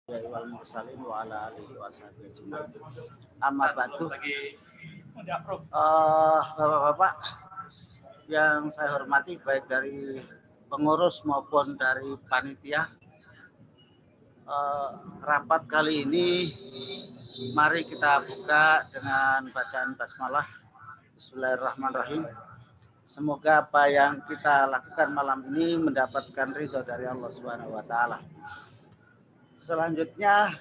wal mursalin wa ala alihi washabihi ajmain. Amma ba'du. Bapak-bapak yang saya hormati, baik dari pengurus maupun dari panitia, rapat kali ini mari kita buka dengan bacaan basmalah. Bismillahirrahmanirrahim. Semoga apa yang kita lakukan malam ini mendapatkan ridho dari Allah Subhanahu wa taala. Selanjutnya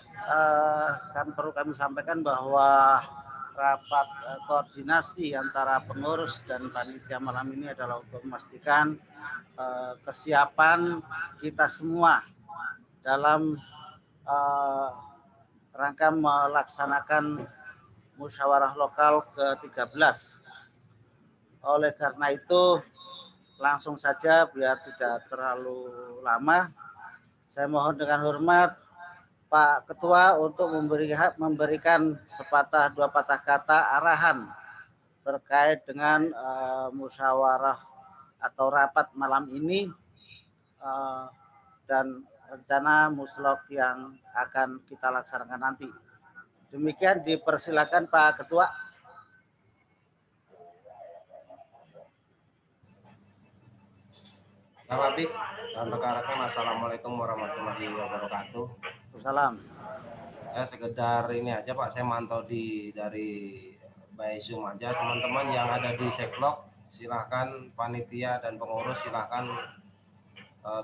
kan perlu kami sampaikan bahwa rapat koordinasi antara pengurus dan panitia malam ini adalah untuk memastikan kesiapan kita semua dalam rangka melaksanakan musyawarah lokal ke-13. Oleh karena itu langsung saja biar tidak terlalu lama, saya mohon dengan hormat Pak Ketua untuk memberikan sepatah dua patah kata arahan terkait dengan musyawarah atau rapat malam ini dan rencana muslok yang akan kita laksanakan nanti. Demikian, dipersilakan Pak Ketua. Pak Bik dan rekan-rekan, assalamualaikum warahmatullahi wabarakatuh. Salam. Ya, sekedar ini aja Pak, saya mantau dari by Zoom aja. Teman-teman yang ada di Seklok, silahkan panitia dan pengurus silahkan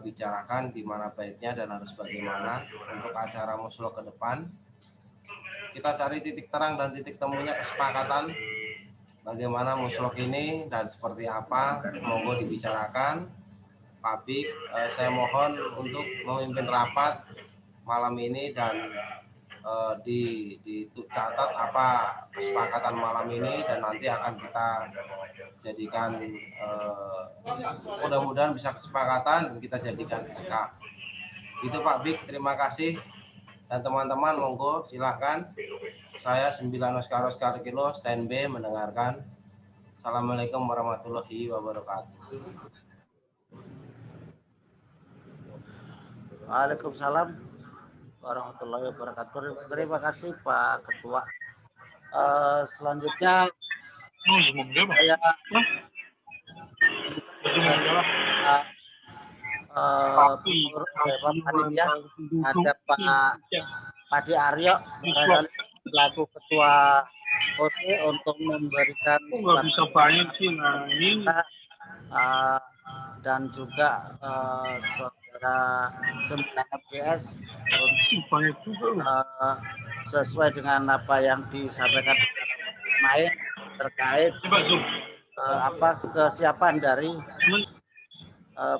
bicarakan gimana baiknya dan harus bagaimana untuk acara muslok ke depan. Kita cari titik terang dan titik temunya kesepakatan bagaimana muslok ini dan seperti apa, monggo dibicarakan. Pak Bik, saya mohon untuk memimpin rapat malam ini dan dicatat apa kesepakatan malam ini dan nanti akan kita jadikan mudah-mudahan bisa kesepakatan dan kita jadikan SK. Itu Pak Bik, terima kasih. Dan teman-teman monggo silahkan. Saya 9 Oscar Kilo standby mendengarkan. Assalamualaikum warahmatullahi wabarakatuh. Waalaikumsalam warahmatullahi wabarakatuh. Terima kasih Pak Ketua. Selanjutnya saya panitia ada Pak Padi Aryo selaku Ketua OC untuk memberikan dan juga saudara 9 FGS sesuai dengan apa yang disampaikan main terkait kesiapan dari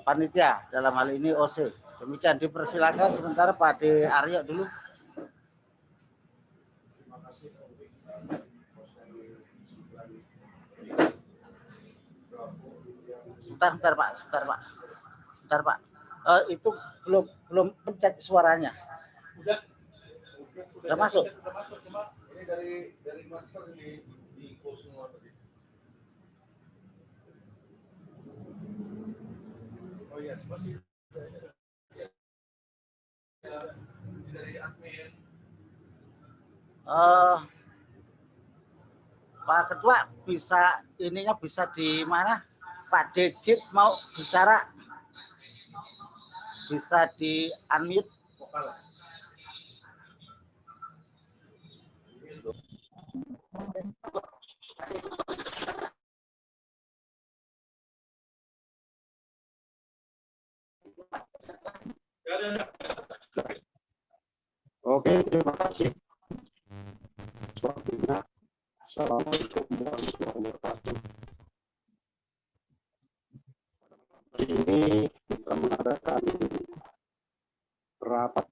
panitia dalam hal ini OC. Demikian, dipersilakan sementara Pak D. Aryo dulu. Sebentar Pak. Itu belum pencet suaranya. Udah masuk. Ini dari master di close semua tadi. Oh iya, masih dari admin. Pak Ketua bisa di mana? Pak Dejit mau bicara, bisa di unmute. Oke, terima kasih. Waktunya. Assalamualaikum warahmatullahi wabarakatuh. Hari ini kita mengadakan rapat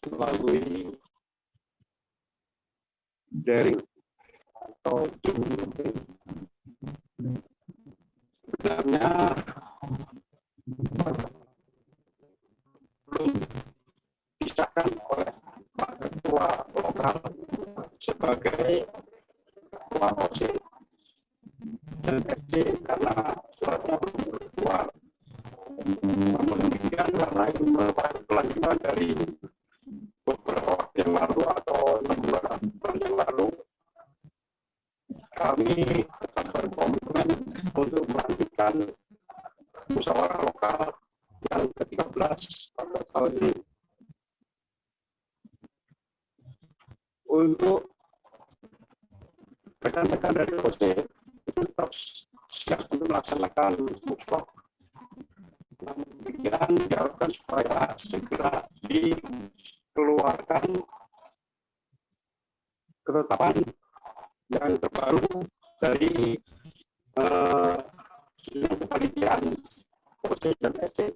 melalui daring atau Zoom meeting. Sebenarnya belum disahkan oleh Pak Ketua Lokal sebagai Ketua OC dan SC karena suratnya belum keluar. Namun demikian karena ini merupakan kelanjutan dari beberapa yang lalu atau 6 bulan yang lalu, kami tetap berkomitmen untuk melanjutkan musyawarah lokal yang ke-13 pada tahun ini. Untuk rekan-rekan dari OC itu tetap siap untuk melaksanakan musyawarah. Namun demikian diharapkan supaya segera dikeluarkan ketetapan yang terbaru dari kepanitiaan OC dan SC.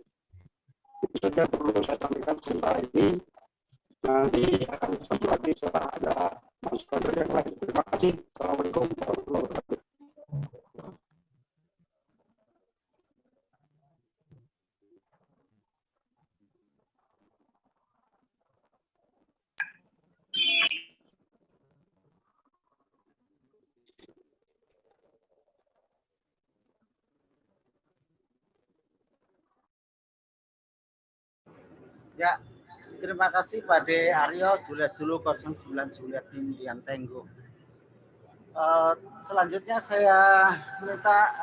Itu saja perlu saya sampaikan sementara ini. Nanti akan bersama lagi setelah ada masukan dari yang lain. Terima kasih. Assalamualaikum warahmatullahi wabarakatuh. Ya, terima kasih Pak De Aryo Juliet Julu 09 Juliet Indian Tenggo. Selanjutnya saya minta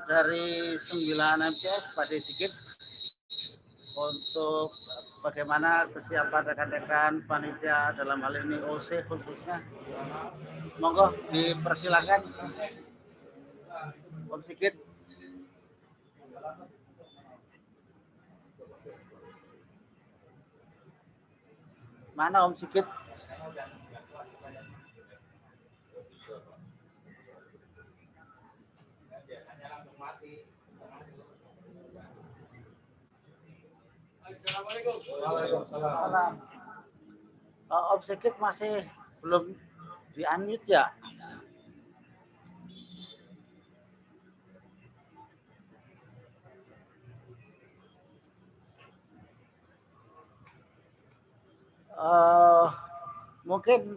dari 9 MCS Pak De Sigit untuk bagaimana kesiapan rekan-rekan panitia dalam hal ini OC khususnya. Monggo dipersilakan Om Sigit. Mana Om Sigit? Assalamualaikum. Waalaikumsalam. Om Sigit masih belum di-unmute ya? Mungkin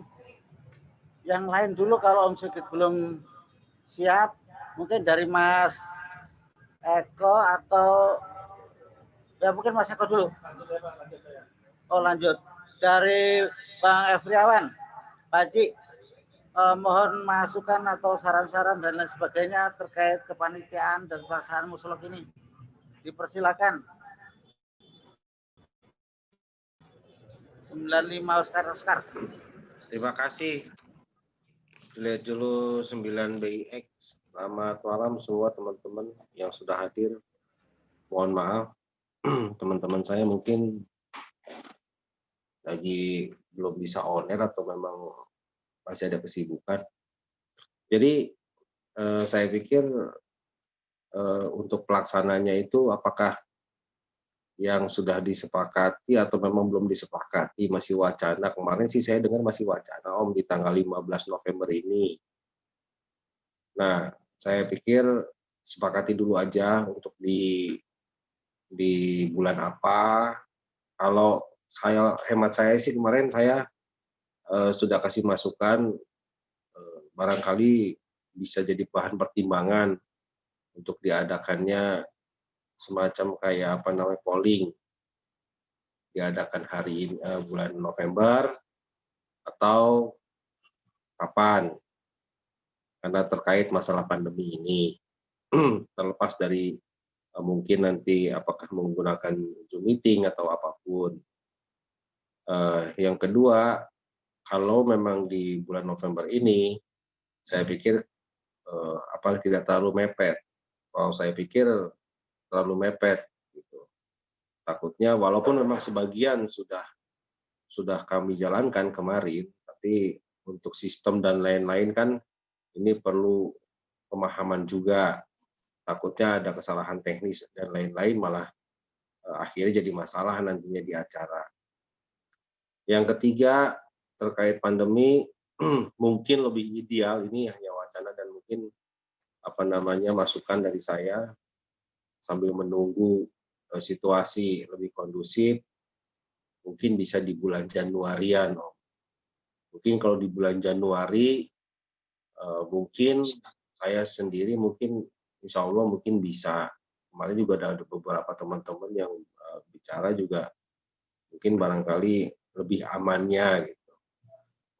yang lain dulu kalau Om Sigit belum siap, mungkin dari Mas Eko atau ya mungkin Mas Eko dulu. Oh lanjut dari Bang Efriawan, Pak Haji, mohon masukan atau saran-saran dan lain sebagainya terkait kepanitiaan dan pelaksanaan musolok ini. Dipersilakan. 95 Oscar. Terima kasih. Lihat dulu 9 BIX. Selamat malam semua teman-teman yang sudah hadir. Mohon maaf, teman-teman saya mungkin lagi belum bisa on air atau memang masih ada kesibukan. Jadi saya pikir untuk pelaksananya itu apakah yang sudah disepakati atau memang belum disepakati, masih wacana. Kemarin sih saya dengar masih wacana Om di tanggal 15 November ini. Nah, saya pikir sepakati dulu aja untuk di bulan apa. Kalau hemat saya sih kemarin saya sudah kasih masukan, barangkali bisa jadi bahan pertimbangan untuk diadakannya semacam kayak polling, diadakan hari ini bulan November atau kapan, karena terkait masalah pandemi ini. Terlepas dari mungkin nanti apakah menggunakan Zoom meeting atau apapun. Yang kedua, kalau memang di bulan November ini, saya pikir tidak terlalu mepet. Kalau saya pikir terlalu mepet gitu. Takutnya walaupun memang sebagian sudah kami jalankan kemarin, tapi untuk sistem dan lain-lain kan ini perlu pemahaman juga. Takutnya ada kesalahan teknis dan lain-lain malah akhirnya jadi masalah nantinya di acara. Yang ketiga terkait pandemi mungkin lebih ideal, ini hanya wacana dan mungkin masukan dari saya sambil menunggu situasi lebih kondusif, mungkin bisa di bulan Januarian. Mungkin kalau di bulan Januari, mungkin saya sendiri mungkin insya Allah mungkin bisa. Kemarin juga ada beberapa teman-teman yang bicara juga mungkin barangkali lebih amannya gitu.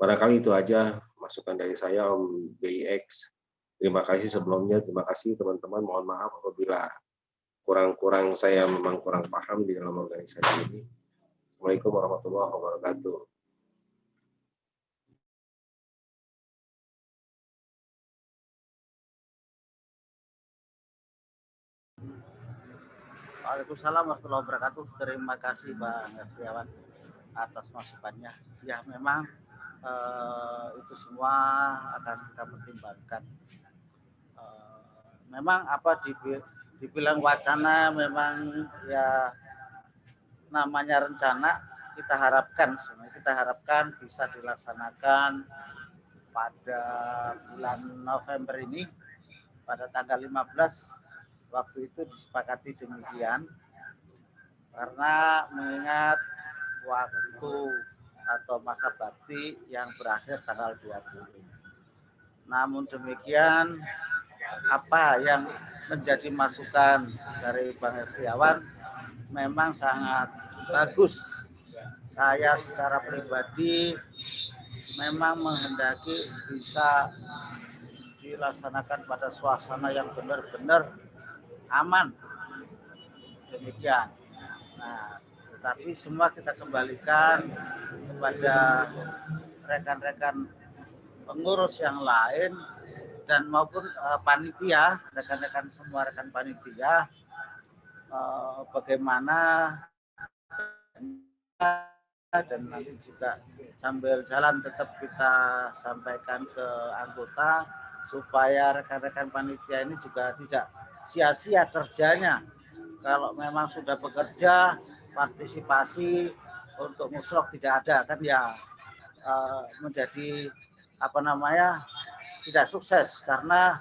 Barangkali itu aja masukan dari saya, Om BIX. Terima kasih sebelumnya, terima kasih teman-teman. Mohon maaf apabila kurang saya memang kurang paham di dalam organisasi ini. Assalamualaikum warahmatullahi wabarakatuh. Waalaikumsalam warahmatullahi wabarakatuh. Terima kasih Bang Efriawan atas masukannya. Ya memang itu semua akan kita pertimbangkan. Memang apa dibilang wacana, memang ya namanya rencana, kita harapkan bisa dilaksanakan pada bulan November ini, pada tanggal 15. Waktu itu disepakati demikian, karena mengingat waktu atau masa bakti yang berakhir tanggal 20. Namun demikian, apa yang menjadi masukan dari Bang Efriawan memang sangat bagus. Saya secara pribadi memang menghendaki bisa dilaksanakan pada suasana yang benar-benar aman. Demikian. Nah, tetapi semua kita kembalikan kepada rekan-rekan pengurus yang lain dan maupun panitia, rekan-rekan semua rekan panitia, bagaimana dan nanti juga sambil jalan tetap kita sampaikan ke anggota supaya rekan-rekan panitia ini juga tidak sia-sia kerjanya. Kalau memang sudah bekerja, partisipasi untuk musrok tidak ada, kan ya menjadi tidak sukses, karena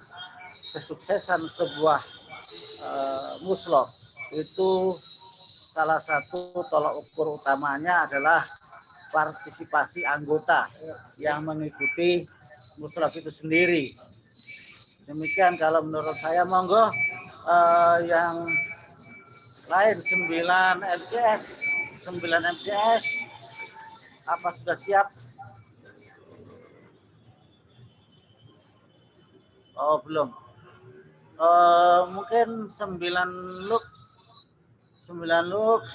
kesuksesan sebuah musrok itu salah satu tolak ukur utamanya adalah partisipasi anggota yang mengikuti musrok itu sendiri. Demikian kalau menurut saya. Monggo yang lain 9 MCS apa sudah siap? Oh belum. Mungkin 9 lux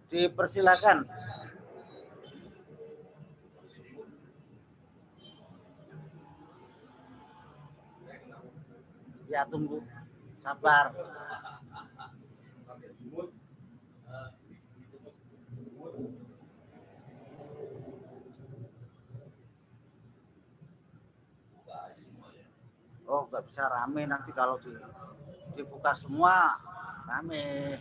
dipersilakan. Ya tunggu, sabar. Oh, nggak bisa rame nanti kalau dibuka semua rame.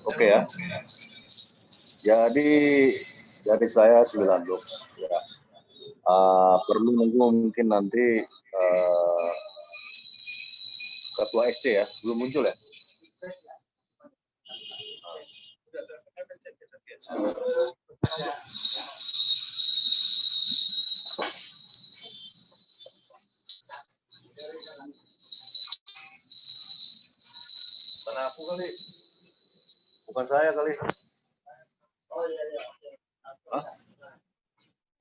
Oke ya. Jadi dari saya 9 lux ya. Perlu nunggu mungkin nanti ketua SC ya, belum muncul ya. Karena aku kali, bukan saya kali. Oh iya. Hah?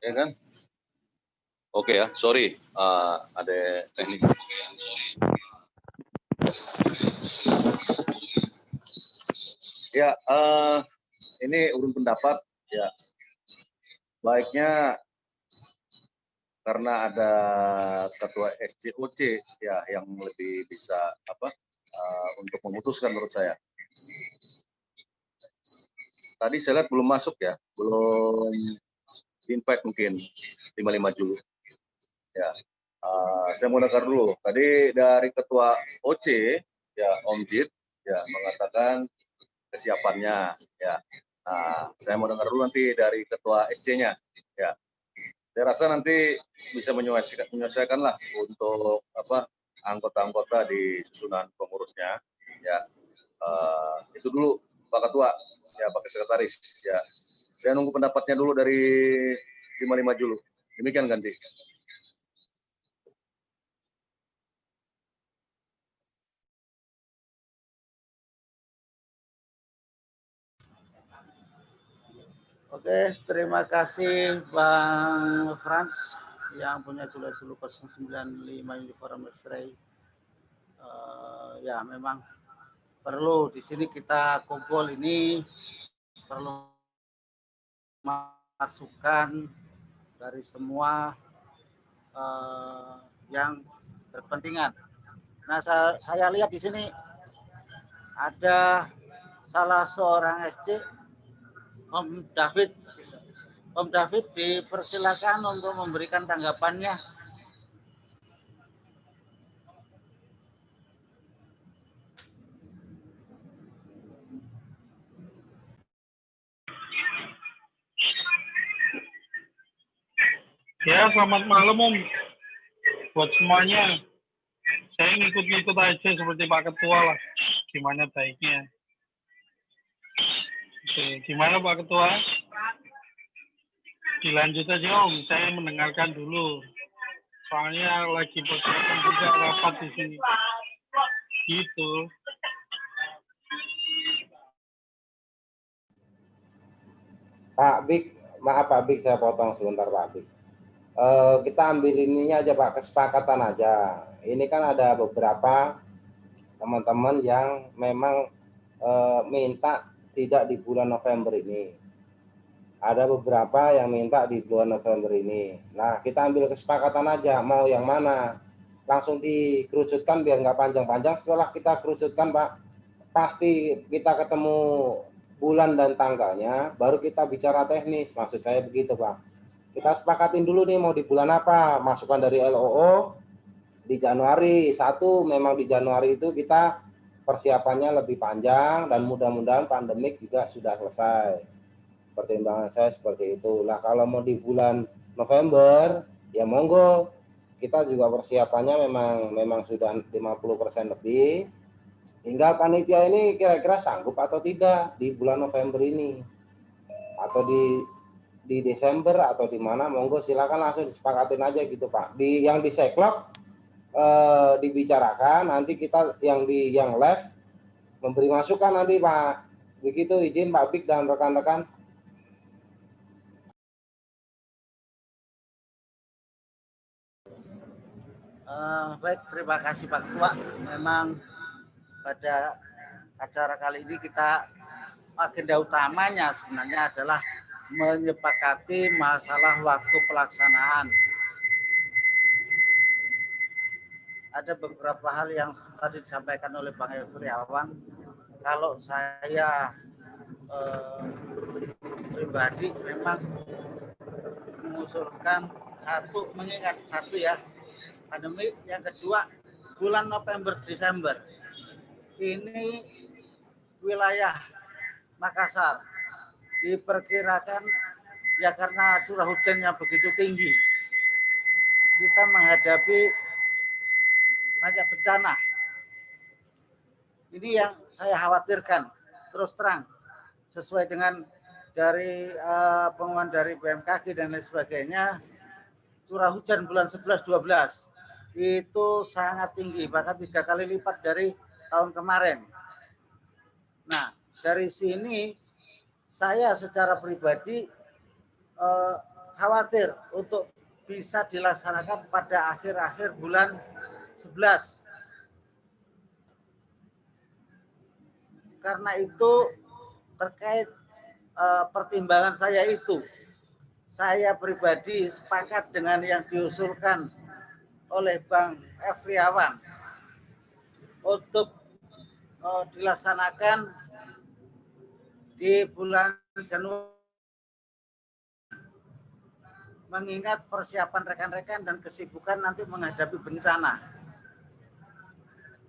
Ya kan? Oke ya, sorry, ada teknis. Ya, ini urun pendapat ya. Baiknya karena ada ketua SCOC ya yang lebih bisa untuk memutuskan menurut saya. Tadi saya lihat belum masuk ya, belum invite mungkin 55 Juli. Ya, saya mau dengar dulu. Tadi dari ketua OC ya Om Jit ya mengatakan kesiapannya ya. Saya mau dengar dulu nanti dari ketua SC-nya ya. Saya rasa nanti bisa menyelesaikan lah untuk apa anggota-anggota di susunan pengurusnya. Ya, itu dulu Pak Ketua, ya Pak Sekretaris. Ya, saya nunggu pendapatnya dulu dari 55 dulu. Demikian ganti. Oke, terima kasih Bang Frans yang punya Sulu 095 Uniform X-Ray. Ya, memang perlu di sini kita kumpul ini perlu masukan dari semua yang berkepentingan. Nah, saya lihat di sini ada salah seorang SC, Om David. Om David dipersilakan untuk memberikan tanggapannya. Ya, selamat malam Om. Buat semuanya. Saya ngikut-ngikut aja seperti Pak Ketua lah. Gimana baiknya. Oke, gimana Pak Ketua? Dilanjut aja Om, saya mendengarkan dulu. Soalnya lagi persiapan juga rapat di sini. Gitu. Pak Bik, maaf Pak Bik, saya potong sebentar Pak Bik. Kita ambil ininya aja Pak, kesepakatan aja. Ini kan ada beberapa teman-teman yang memang minta tidak di bulan November ini. Ada beberapa yang minta di bulan November ini. Nah, kita ambil kesepakatan aja, mau yang mana. Langsung dikerucutkan biar nggak panjang-panjang. Setelah kita kerucutkan Pak, pasti kita ketemu bulan dan tanggalnya, baru kita bicara teknis. Maksud saya begitu Pak. Kita sepakatin dulu nih mau di bulan apa. Masukan dari LOO di Januari. Satu, memang di Januari itu kita persiapannya lebih panjang dan mudah-mudahan pandemik juga sudah selesai. Pertimbangan saya seperti itu. Nah, kalau mau di bulan November, ya monggo. Kita juga persiapannya memang sudah 50% lebih. Tinggal panitia ini kira-kira sanggup atau tidak di bulan November ini. Atau di Desember atau di mana, monggo silakan langsung disepakatin aja gitu Pak. Yang di Seklok dibicarakan, nanti kita yang live memberi masukan nanti Pak. Begitu, izin Pak Bik dan rekan-rekan. Baik, terima kasih Pak Ketua. Memang pada acara kali ini kita agenda utamanya sebenarnya adalah menyepakati masalah waktu pelaksanaan. Ada beberapa hal yang tadi disampaikan oleh Bang Efriawan. Kalau saya pribadi memang mengusulkan mengingat satu ya, pandemi, yang kedua bulan November Desember ini wilayah Makassar diperkirakan ya karena curah hujan yang begitu tinggi kita menghadapi banyak bencana. Ini yang saya khawatirkan terus terang sesuai dengan dari pengumuman dari BMKG dan lain sebagainya. Curah hujan bulan 11-12 itu sangat tinggi, bahkan 3 kali lipat dari tahun kemarin. Nah, dari sini saya secara pribadi khawatir untuk bisa dilaksanakan pada akhir-akhir bulan 11. Karena itu terkait pertimbangan saya itu, saya pribadi sepakat dengan yang diusulkan oleh Bang Efriawan untuk dilaksanakan di bulan Januari, mengingat persiapan rekan-rekan dan kesibukan nanti menghadapi bencana.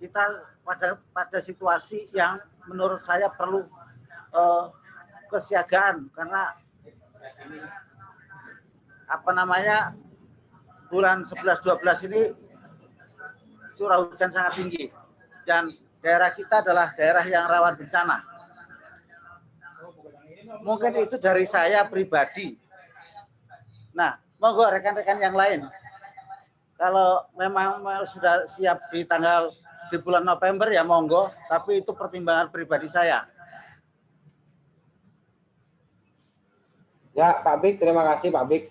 Kita pada situasi yang menurut saya perlu kesiagaan, karena apa namanya, bulan 11-12 ini curah hujan sangat tinggi dan daerah kita adalah daerah yang rawan bencana. Mungkin itu dari saya pribadi. Nah, monggo rekan-rekan yang lain, kalau memang sudah siap di bulan November ya monggo, tapi itu pertimbangan pribadi saya. Ya, Pak Bik, terima kasih Pak Bik.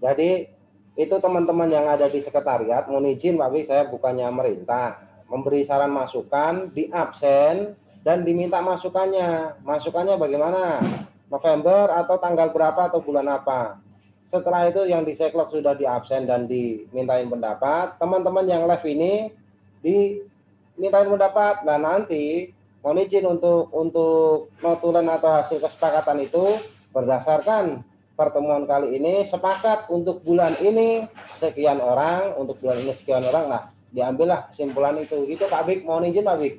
Jadi itu teman-teman yang ada di sekretariat, mohon izin Pak Bik, saya bukannya merintah, memberi saran masukan, di absen dan diminta masukannya. Masukannya bagaimana? November atau tanggal berapa atau bulan apa? Setelah itu yang di Seklok sudah di absen dan dimintain pendapat, teman-teman yang live ini dimintain pendapat. Nah, nanti mohon izin untuk notulen atau hasil kesepakatan itu berdasarkan pertemuan kali ini sepakat untuk bulan ini sekian orang, untuk bulan ini sekian orang. Nah, diambillah kesimpulan itu. Gitu Pak Bik, mohon izin Pak Bik.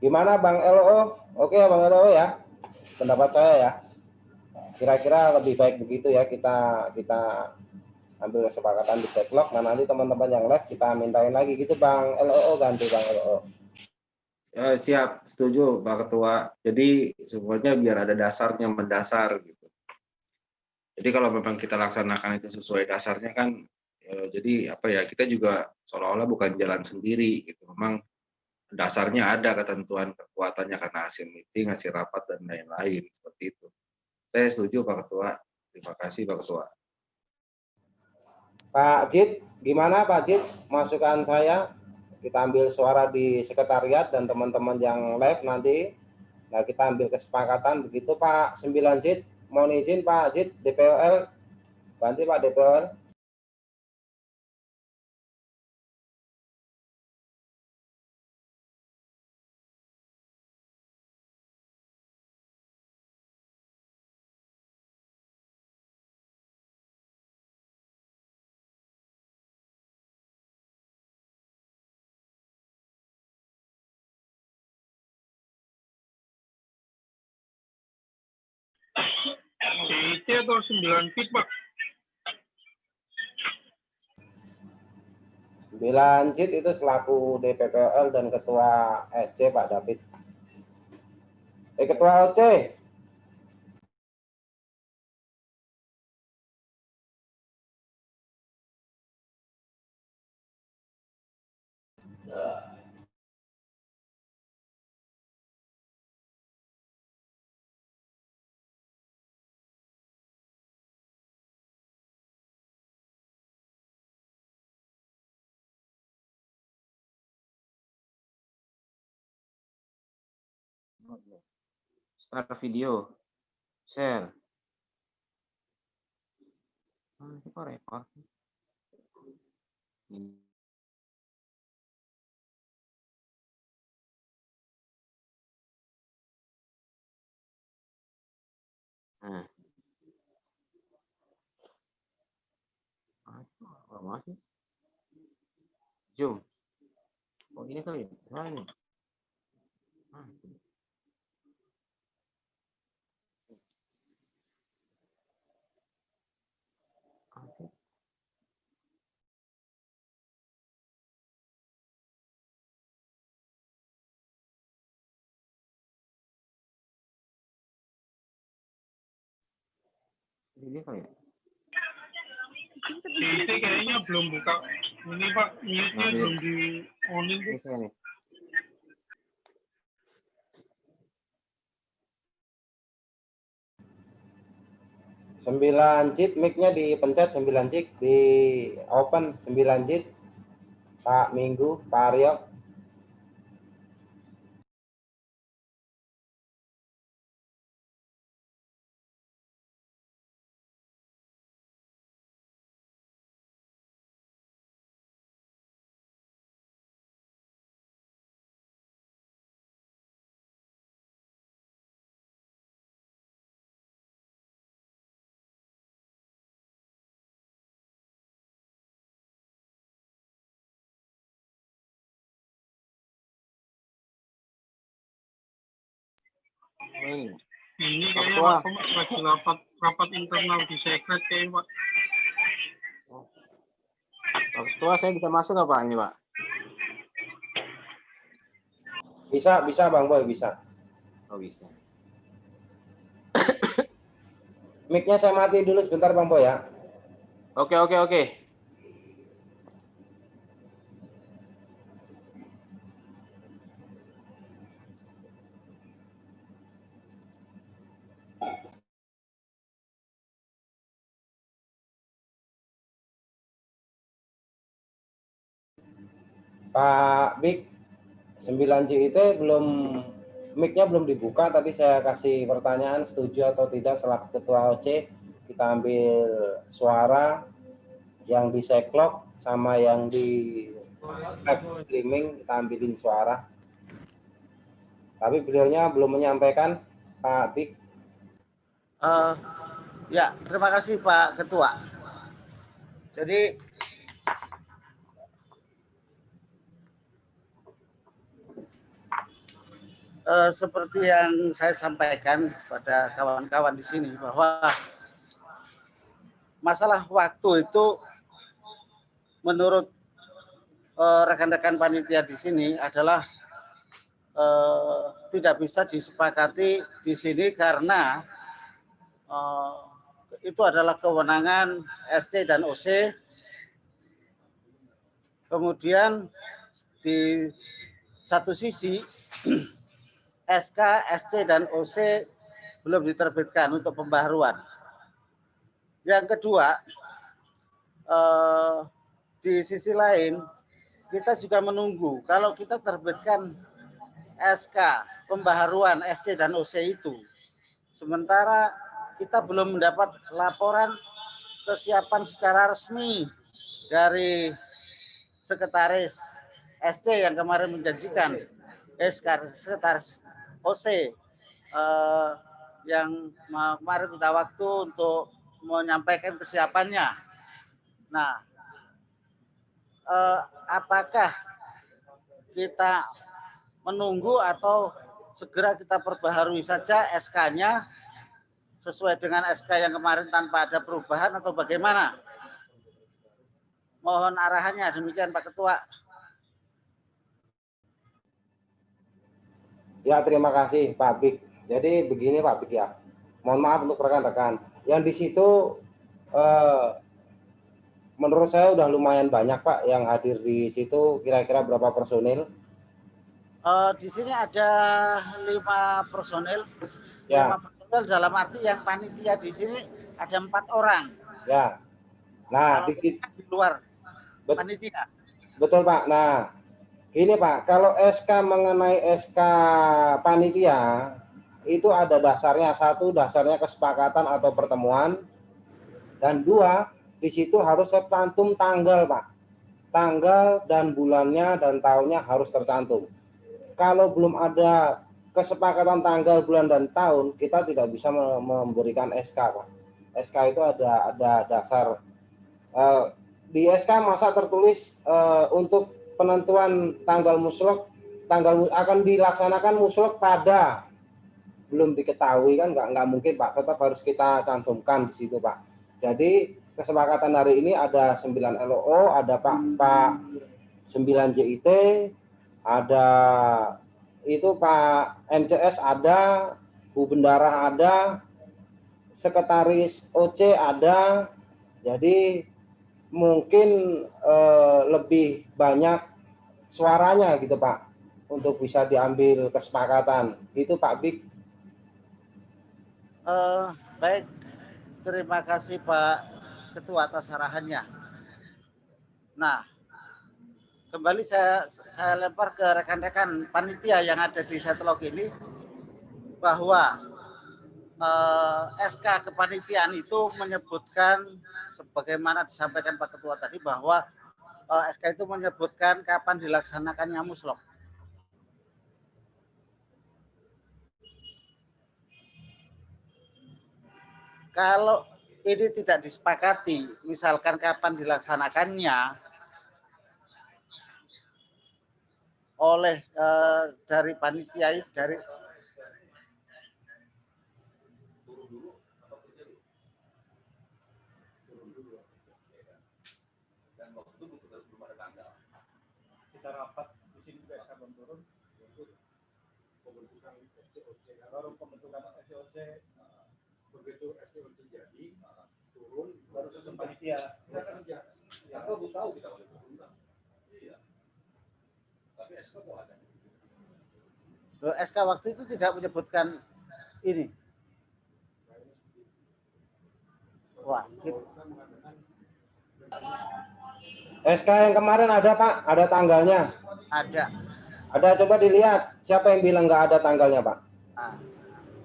Gimana Bang LO? Oke ya Bang LO ya. Pendapat saya ya. Kira-kira lebih baik begitu ya, kita ambil kesepakatan di Seklok. Nah, nanti teman-teman yang live kita mintain lagi gitu Bang LO, ganti Bang LO. Siap, setuju Pak Ketua. Jadi semuanya biar ada dasarnya, mendasar gitu. Jadi kalau memang kita laksanakan itu sesuai dasarnya kan, jadi apa ya, kita juga seolah-olah bukan jalan sendiri gitu. Memang dasarnya ada ketentuan kekuatannya karena hasil meeting, hasil rapat dan lain-lain seperti itu. Saya setuju Pak Ketua. Terima kasih Pak Ketua. Pak Jid, gimana Pak Jid? Masukan saya, kita ambil suara di sekretariat dan teman-teman yang live nanti. Nah, kita ambil kesepakatan begitu Pak 9 Jid. Mohon izin Pak Jid, DPOL. Ganti Pak DPOL. DIT atau 9 feet, Pak? 9 Jid itu selaku DPPL dan Ketua SC Pak David. Ketua OC. Start video, share. Ini kok record? Nah, masih Zoom. Oh ini kali ya? Nah, ini. Ini kali ya? DIT kayaknya belum buka. Ini Pak, mute-nya belum di on-in. Ini saya nih. Sembilan Jid, mic-nya dipencet 9 Jid, di open 9 Jid. Pak Minggu, Pak Aryo. Ini Pak kayaknya Ketua. Pak Thomas lagi rapat internal di sekret kayaknya Pak. Pak Ketua, saya bisa masuk nggak Pak ini Pak? Bisa Bang Boy, bisa. Oh bisa. Mic-nya saya mati dulu sebentar Bang Boy ya. Oke. Pak Bik, 9 JIT belum, mic-nya belum dibuka, tadi saya kasih pertanyaan setuju atau tidak selaku Ketua OC, kita ambil suara yang di Seklok sama yang di live streaming, kita ambilin suara. Tapi beliaunya belum menyampaikan, Pak Bik. Ya, terima kasih Pak Ketua. Jadi seperti yang saya sampaikan pada kawan-kawan di sini bahwa masalah waktu itu menurut rekan-rekan panitia di sini adalah tidak bisa disepakati di sini karena itu adalah kewenangan SC dan OC. Kemudian di satu sisi SK, SC, dan OC belum diterbitkan untuk pembaharuan. Yang kedua, di sisi lain kita juga menunggu kalau kita terbitkan SK pembaharuan SC dan OC itu, sementara kita belum mendapat laporan kesiapan secara resmi dari sekretaris SC yang kemarin menjanjikan sekretaris OC yang kemarin minta waktu untuk menyampaikan kesiapannya. Nah, apakah kita menunggu atau segera kita perbaharui saja SK-nya sesuai dengan SK yang kemarin tanpa ada perubahan atau bagaimana? Mohon arahannya, demikian Pak Ketua. Ya, terima kasih Pak Bik. Jadi begini Pak Bik ya, mohon maaf untuk rekan-rekan. Yang di situ menurut saya udah lumayan banyak Pak yang hadir di situ, kira-kira berapa personil? Di sini ada 5 personil. Ya. 5 personil dalam arti yang panitia di sini ada 4 orang. Ya. Nah, di luar panitia. Betul Pak. Nah, ini Pak, kalau SK mengenai SK panitia itu ada dasarnya. Satu, dasarnya kesepakatan atau pertemuan, dan 2, di situ harus tercantum tanggal Pak. Tanggal dan bulannya dan tahunnya harus tercantum. Kalau belum ada kesepakatan tanggal, bulan, dan tahun, kita tidak bisa memberikan SK Pak. SK itu ada dasar. Di SK masa tertulis untuk penentuan tanggal muslok, akan dilaksanakan muslok pada, belum diketahui kan, nggak mungkin Pak, tetap harus kita cantumkan di situ Pak. Jadi kesepakatan hari ini ada 9 LOO, ada Pak 9 JIT, ada itu Pak MCS ada, Bu Bendara ada, Sekretaris OC ada. Jadi mungkin lebih banyak suaranya gitu Pak untuk bisa diambil kesepakatan. Itu Pak Bik. Baik, terima kasih Pak Ketua atas arahannya. Nah, kembali saya lempar ke rekan-rekan panitia yang ada di Setlog ini bahwa SK kepanitiaan itu menyebutkan sebagaimana disampaikan Pak Ketua tadi bahwa SK itu menyebutkan kapan dilaksanakannya muslok. Kalau ini tidak disepakati, misalkan kapan dilaksanakannya oleh dari panitia, kita rapat di sini juga SK belum turun untuk pembentukan SCOC. Baru pembentukan SCOC begitu SCOC jadi turun baru susun panitia. Ya, belum tahu kita boleh turun. Iya. Tapi SK kok ada. SK waktu itu tidak menyebutkan ini. Wah, gitu. SK yang kemarin ada Pak, ada tanggalnya. Ada. Ada, coba dilihat. Siapa yang bilang nggak ada tanggalnya Pak? Nah,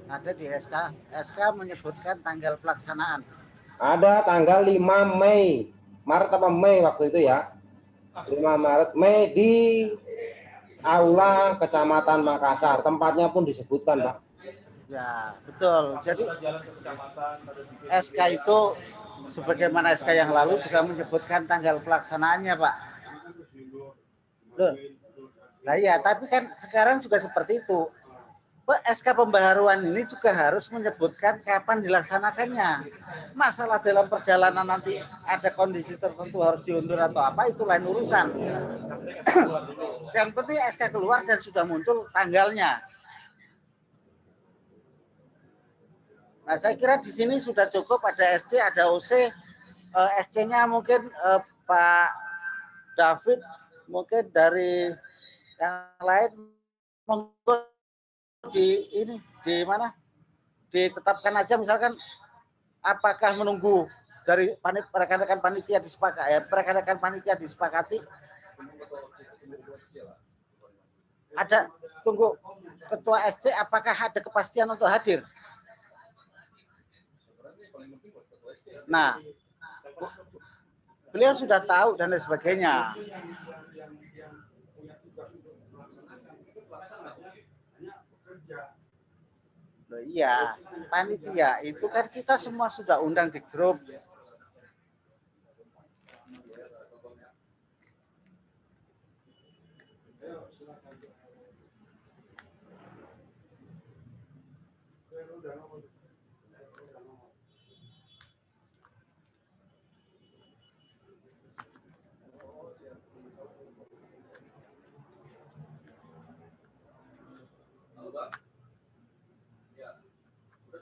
ada di SK. SK menyebutkan tanggal pelaksanaan. Ada tanggal 5 Mei. Maret apa Mei waktu itu ya? 5 Maret, Mei di Aula Kecamatan Makassar. Tempatnya pun disebutkan Pak. Ya, betul. Jadi SK itu sebagaimana SK yang lalu juga menyebutkan tanggal pelaksanaannya, Pak. Loh. Nah iya, tapi kan sekarang juga seperti itu. SK pembaharuan ini juga harus menyebutkan kapan dilaksanakannya. Masalah dalam perjalanan nanti ada kondisi tertentu harus diundur atau apa, itu lain urusan. Yang penting SK keluar dan sudah muncul tanggalnya. Nah, saya kira di sini sudah cukup, ada SC, ada OC. SC-nya mungkin Pak David, mungkin dari yang lain monggo di mana? Ditetapkan aja misalkan apakah menunggu dari rekan-rekan panitia disepakati, rekan-rekan panitia disepakati. Ada tunggu ketua SC apakah ada kepastian untuk hadir? Nah, beliau sudah tahu dan lain sebagainya. Loh, iya, panitia itu kan kita semua sudah undang di grup.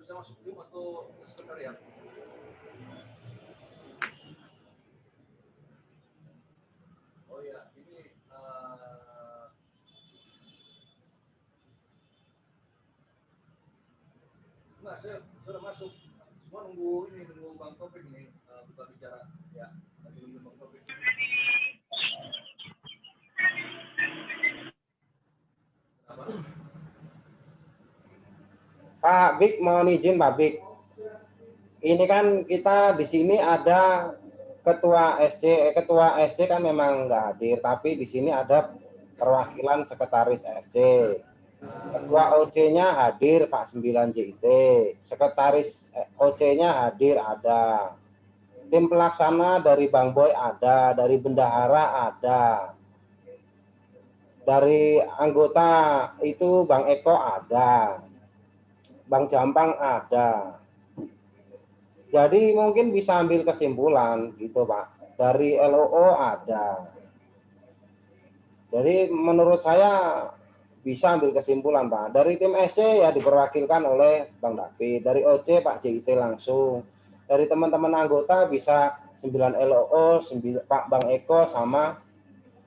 Bisa masuk tim atau sekretariat? Oh ya, ini nah, saya sudah masuk. Semua nunggu ini, nunggu Bang Topik ini bukan bicara ya. Lagi nunggu Bang Topik. Pak Bik, mohon izin Pak Bik. Ini kan kita di sini ada ketua SC kan memang nggak hadir, tapi di sini ada perwakilan sekretaris SC. Ketua OC-nya hadir Pak 9 JIT, sekretaris OC-nya hadir ada. Tim pelaksana dari Bang Boy ada, dari bendahara ada. Dari anggota itu Bang Eko ada. Bang Jampang ada. Jadi mungkin bisa ambil kesimpulan gitu Pak. Dari LOO ada. Jadi menurut saya bisa ambil kesimpulan Pak. Dari tim SC ya diperwakilkan oleh Bang David. Dari OC Pak JIT langsung. Dari teman-teman anggota bisa 9 LOO, 9 Pak Bang Eko sama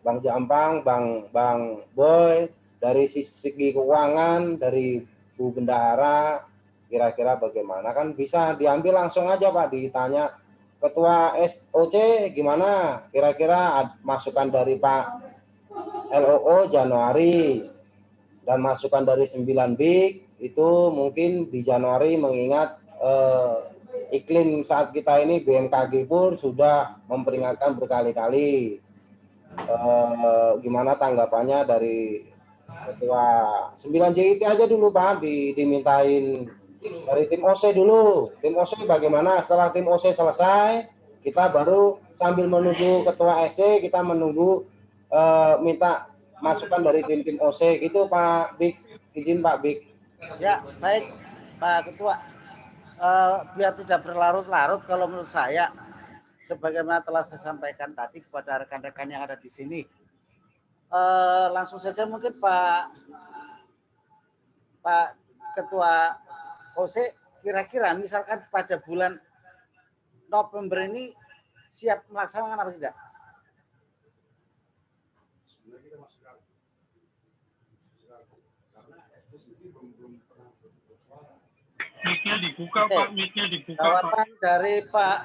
Bang Jampang, Bang Boy. Dari segi keuangan, dari Bu Bendahara, kira-kira bagaimana, kan bisa diambil langsung aja Pak, ditanya ketua SOC gimana, kira-kira masukan dari Pak LOO Januari dan masukan dari 9 BIK itu mungkin di Januari, mengingat iklim saat kita ini BMKG pun sudah memperingatkan berkali-kali. Gimana tanggapannya dari ketua 9 JIT aja dulu Pak, dimintain dari tim OC dulu. Tim OC bagaimana? Setelah tim OC selesai, kita baru sambil menunggu ketua SC, kita menunggu minta masukan dari tim OC gitu Pak Bik. Izin Pak Bik. Ya, baik Pak Ketua. Biar tidak berlarut-larut, kalau menurut saya sebagaimana telah saya sampaikan tadi kepada rekan-rekan yang ada di sini, langsung saja mungkin Pak Ketua OC, kira-kira misalkan pada bulan November ini siap melaksanakan apa tidak? Sebenarnya kita masih ragu. Karena SD sendiri belum pernah berbentuk suara. Mic-nya dibuka, Pak. Mic-nya dibuka, Pak. Jawaban dari Pak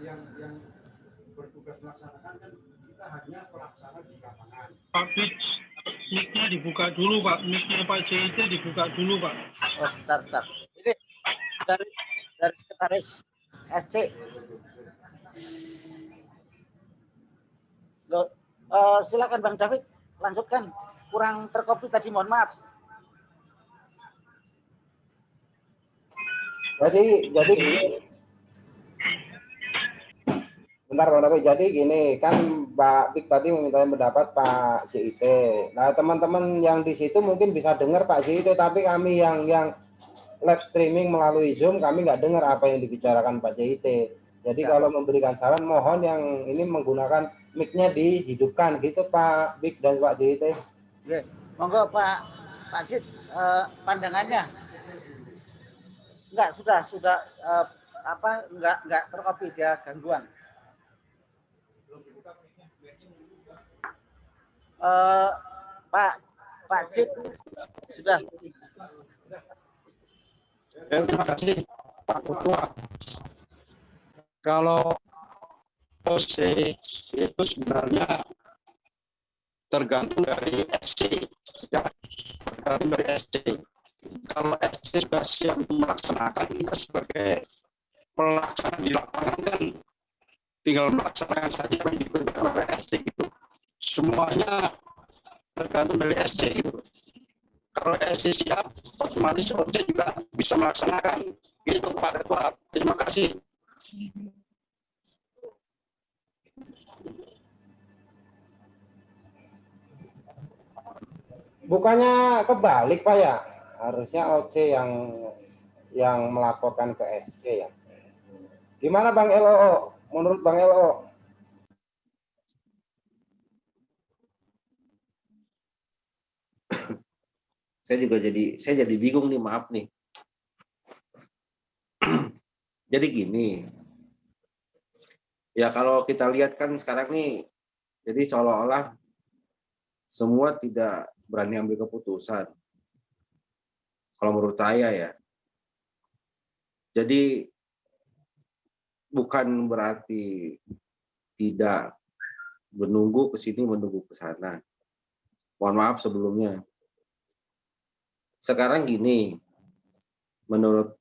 Yang bertugas melaksanakan kan kita hanya pelaksana di lapangan. Pak Fitz, mic-nya dibuka dulu, Pak. Mic-nya Pak JIT dibuka dulu, Pak. Oh, sebentar. Ini dari sekretaris SC. Loh, silakan Bang David, lanjutkan. Kurang terkopi tadi, mohon maaf. Jadi bentar Bang David. Jadi gini, kan Pak Pik tadi meminta pendapat Pak JIT. Nah, teman-teman yang di situ mungkin bisa dengar Pak JIT, tapi kami yang live streaming melalui Zoom, kami nggak dengar apa yang dibicarakan Pak JIT. Jadi kalau memberikan saran, mohon yang ini menggunakan mic-nya dihidupkan gitu Pak Pik dan Pak JIT. Oke, monggo Pak Cid, pandangannya. Enggak, sudah enggak terkopi, dia gangguan. Pak Cid sudah. Terima kasih Pak Ketua. Kalau OC itu sebenarnya tergantung dari SC, ya, tergantung dari SC. Kalau SC sudah siap melaksanakan, kita sebagai pelaksana di lapangan kan tinggal melaksanakan saja apa yang diperintahkan oleh SC gitu. Semuanya tergantung dari SC gitu. Kalau SC siap, otomatis OC juga bisa melaksanakan. Gitu Pak Ketua. Terima kasih. Bukannya kebalik Pak ya? Harusnya OC yang melaporkan ke SC ya. Gimana Bang LO? Menurut Bang LO? Saya jadi bingung nih, maaf nih. Jadi gini, ya kalau kita lihat kan sekarang nih, jadi seolah-olah semua tidak berani ambil keputusan. Kalau menurut saya ya. Jadi bukan berarti tidak menunggu ke sini, menunggu ke sana. Mohon maaf sebelumnya. Sekarang gini, menurut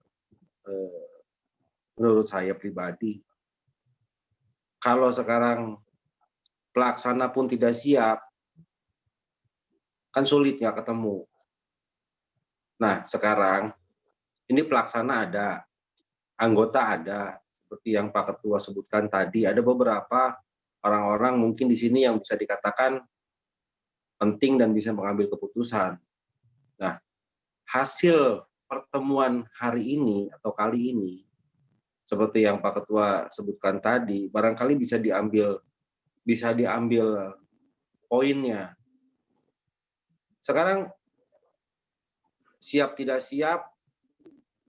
saya pribadi, kalau sekarang pelaksana pun tidak siap, kan sulit ya ketemu. Nah, sekarang ini pelaksana ada, anggota ada, seperti yang Pak Ketua sebutkan tadi, ada beberapa orang-orang mungkin di sini yang bisa dikatakan penting dan bisa mengambil keputusan. Nah, hasil pertemuan hari ini atau kali ini, seperti yang Pak Ketua sebutkan tadi, barangkali bisa diambil poinnya. Sekarang siap tidak siap,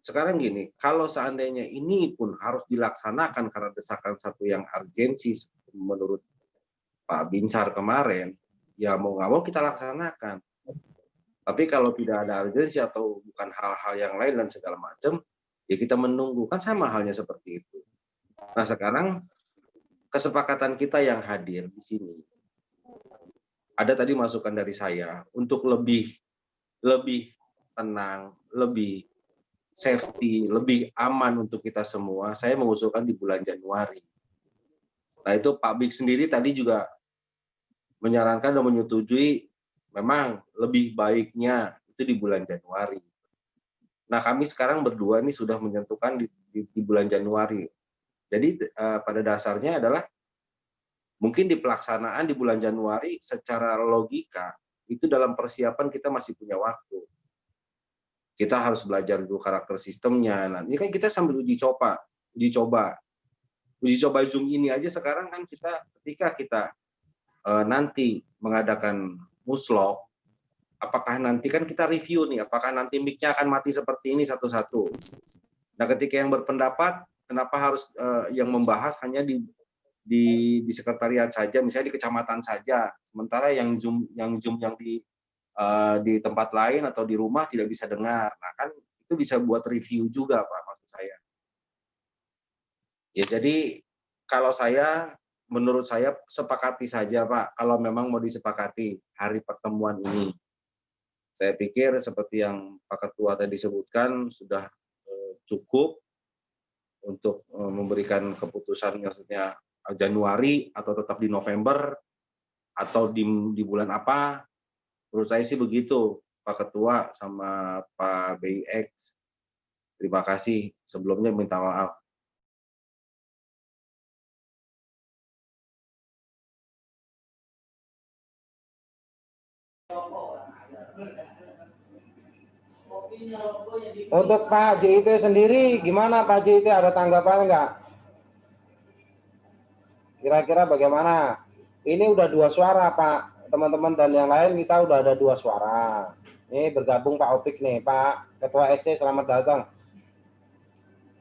sekarang gini, kalau seandainya ini pun harus dilaksanakan karena desakan satu yang urgensi menurut Pak Binsar kemarin, ya mau nggak mau kita laksanakan. Tapi kalau tidak ada urgensi atau bukan hal-hal yang lain dan segala macam, ya kita menunggu. Kan sama halnya seperti itu. Nah sekarang kesepakatan kita yang hadir di sini, ada tadi masukan dari saya untuk lebih tenang, lebih safety, lebih aman untuk kita semua. Saya mengusulkan di bulan Januari. Nah itu Pak Bik sendiri tadi juga menyarankan dan menyetujui memang lebih baiknya itu di bulan Januari. Nah kami sekarang berdua ini sudah menentukan di bulan Januari. Jadi pada dasarnya adalah mungkin di pelaksanaan di bulan Januari secara logika itu dalam persiapan kita masih punya waktu. Kita harus belajar dulu karakter sistemnya. Nah, ini kan kita sambil uji coba Zoom ini aja sekarang kan ketika kita nanti mengadakan muslok, apakah nanti kan kita review nih, apakah nanti mic-nya akan mati seperti ini satu-satu. Nah, ketika yang berpendapat, kenapa harus yang membahas hanya di sekretariat saja, misalnya di kecamatan saja, sementara yang Zoom yang di tempat lain atau di rumah tidak bisa dengar. Nah, kan itu bisa buat review juga, Pak, maksud saya. Ya, jadi kalau menurut saya sepakati saja, Pak, kalau memang mau disepakati hari pertemuan ini. Saya pikir seperti yang Pak Ketua tadi sebutkan sudah cukup untuk memberikan keputusan, maksudnya Januari atau tetap di November atau di bulan apa. Menurut saya sih begitu, Pak Ketua sama Pak BIX. Terima kasih. Sebelumnya minta maaf. Untuk Pak JIT sendiri, gimana Pak JIT, ada tanggapan enggak? Kira-kira bagaimana? Ini udah 2 suara Pak, teman-teman, dan yang lain kita udah ada 2 suara. Ini bergabung Pak Opik nih, Pak Ketua SC, selamat datang.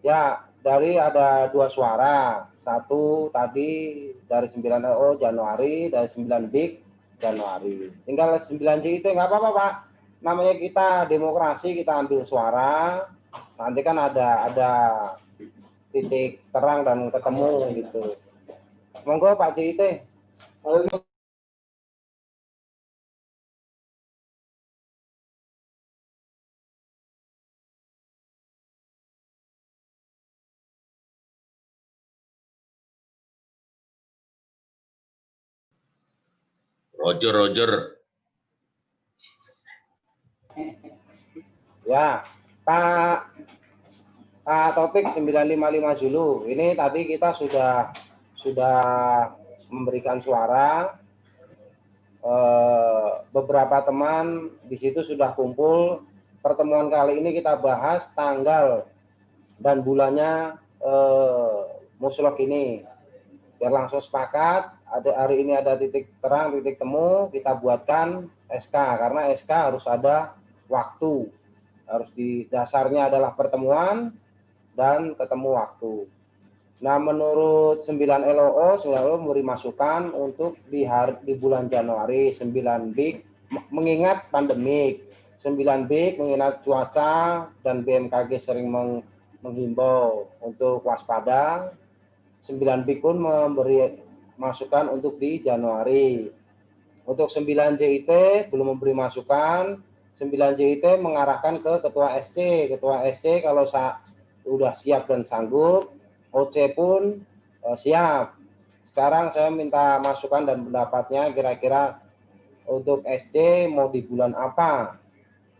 Ya, dari ada 2 suara. Satu tadi dari 9 LO Januari, dari 9 BIK Januari. Tinggal 9 JIT, nggak apa-apa Pak. Namanya kita demokrasi, kita ambil suara. Nanti kan ada titik terang dan ketemu gitu. Monggo Pak JIT. Roger. Ya, Pak Topik 955 Zulu. Ini tadi kita sudah memberikan suara. Beberapa teman di situ sudah kumpul. Pertemuan kali ini kita bahas tanggal dan bulannya muslok ini. Biar langsung sepakat, hari ini ada titik terang, titik temu, kita buatkan SK, karena SK harus ada waktu. Harus di dasarnya adalah pertemuan dan ketemu waktu. Nah, menurut 9 LOO memberi masukan untuk di bulan Januari, 9 BIK mengingat pandemik, 9 BIK mengingat cuaca dan BMKG sering menghimbau untuk waspada. 9 BIK pun memberi masukan untuk di Januari. Untuk 9 JIT belum memberi masukan. 9 JIT mengarahkan ke Ketua SC. Ketua SC kalau sudah siap dan sanggup, OC pun siap. Sekarang saya minta masukan dan pendapatnya, kira-kira untuk SC mau di bulan apa?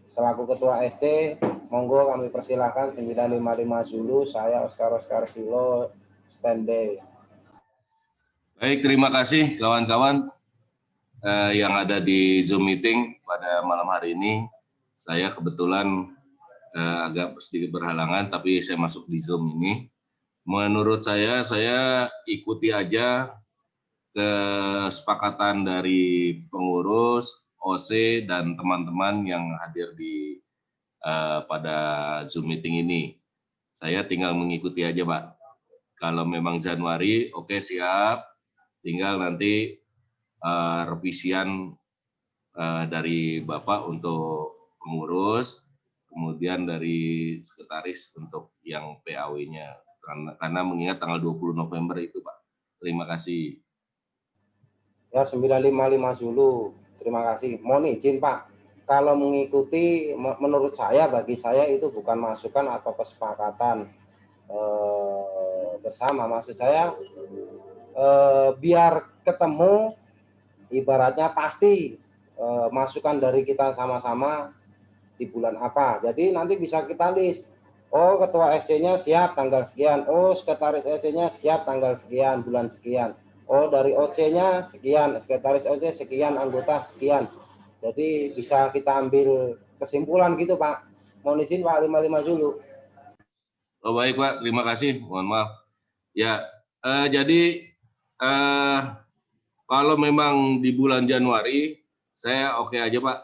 Selaku Ketua SC, monggo kami persilahkan 955 Zulu, saya Oscar Kilo, standby. Baik, terima kasih kawan-kawan yang ada di Zoom meeting pada malam hari ini. Saya kebetulan agak sedikit berhalangan, tapi saya masuk di Zoom ini. Menurut saya ikuti aja kesepakatan dari pengurus, OC, dan teman-teman yang hadir di pada Zoom meeting ini. Saya tinggal mengikuti aja, Pak. Kalau memang Januari, oke, siap. Tinggal nanti revisian dari Bapak untuk pengurus, kemudian dari sekretaris untuk yang PAW-nya. Karena mengingat tanggal 20 November itu, Pak. Terima kasih. Ya, 955 Zulu. Terima kasih. Mohon izin, Pak. Kalau mengikuti, menurut saya, bagi saya itu bukan masukan atau kesepakatan bersama. Maksud saya, biar ketemu, ibaratnya pasti masukan dari kita sama-sama di bulan apa. Jadi nanti bisa kita list. Oh, ketua SC-nya siap tanggal sekian. Oh, sekretaris SC-nya siap tanggal sekian, bulan sekian. Oh, dari OC-nya sekian, sekretaris OC sekian, anggota sekian. Jadi bisa kita ambil kesimpulan gitu, Pak. Mohon izin, Pak, 55 dulu. Oh, baik, Pak. Terima kasih. Mohon maaf. Ya, jadi Kalau memang di bulan Januari, saya oke aja Pak.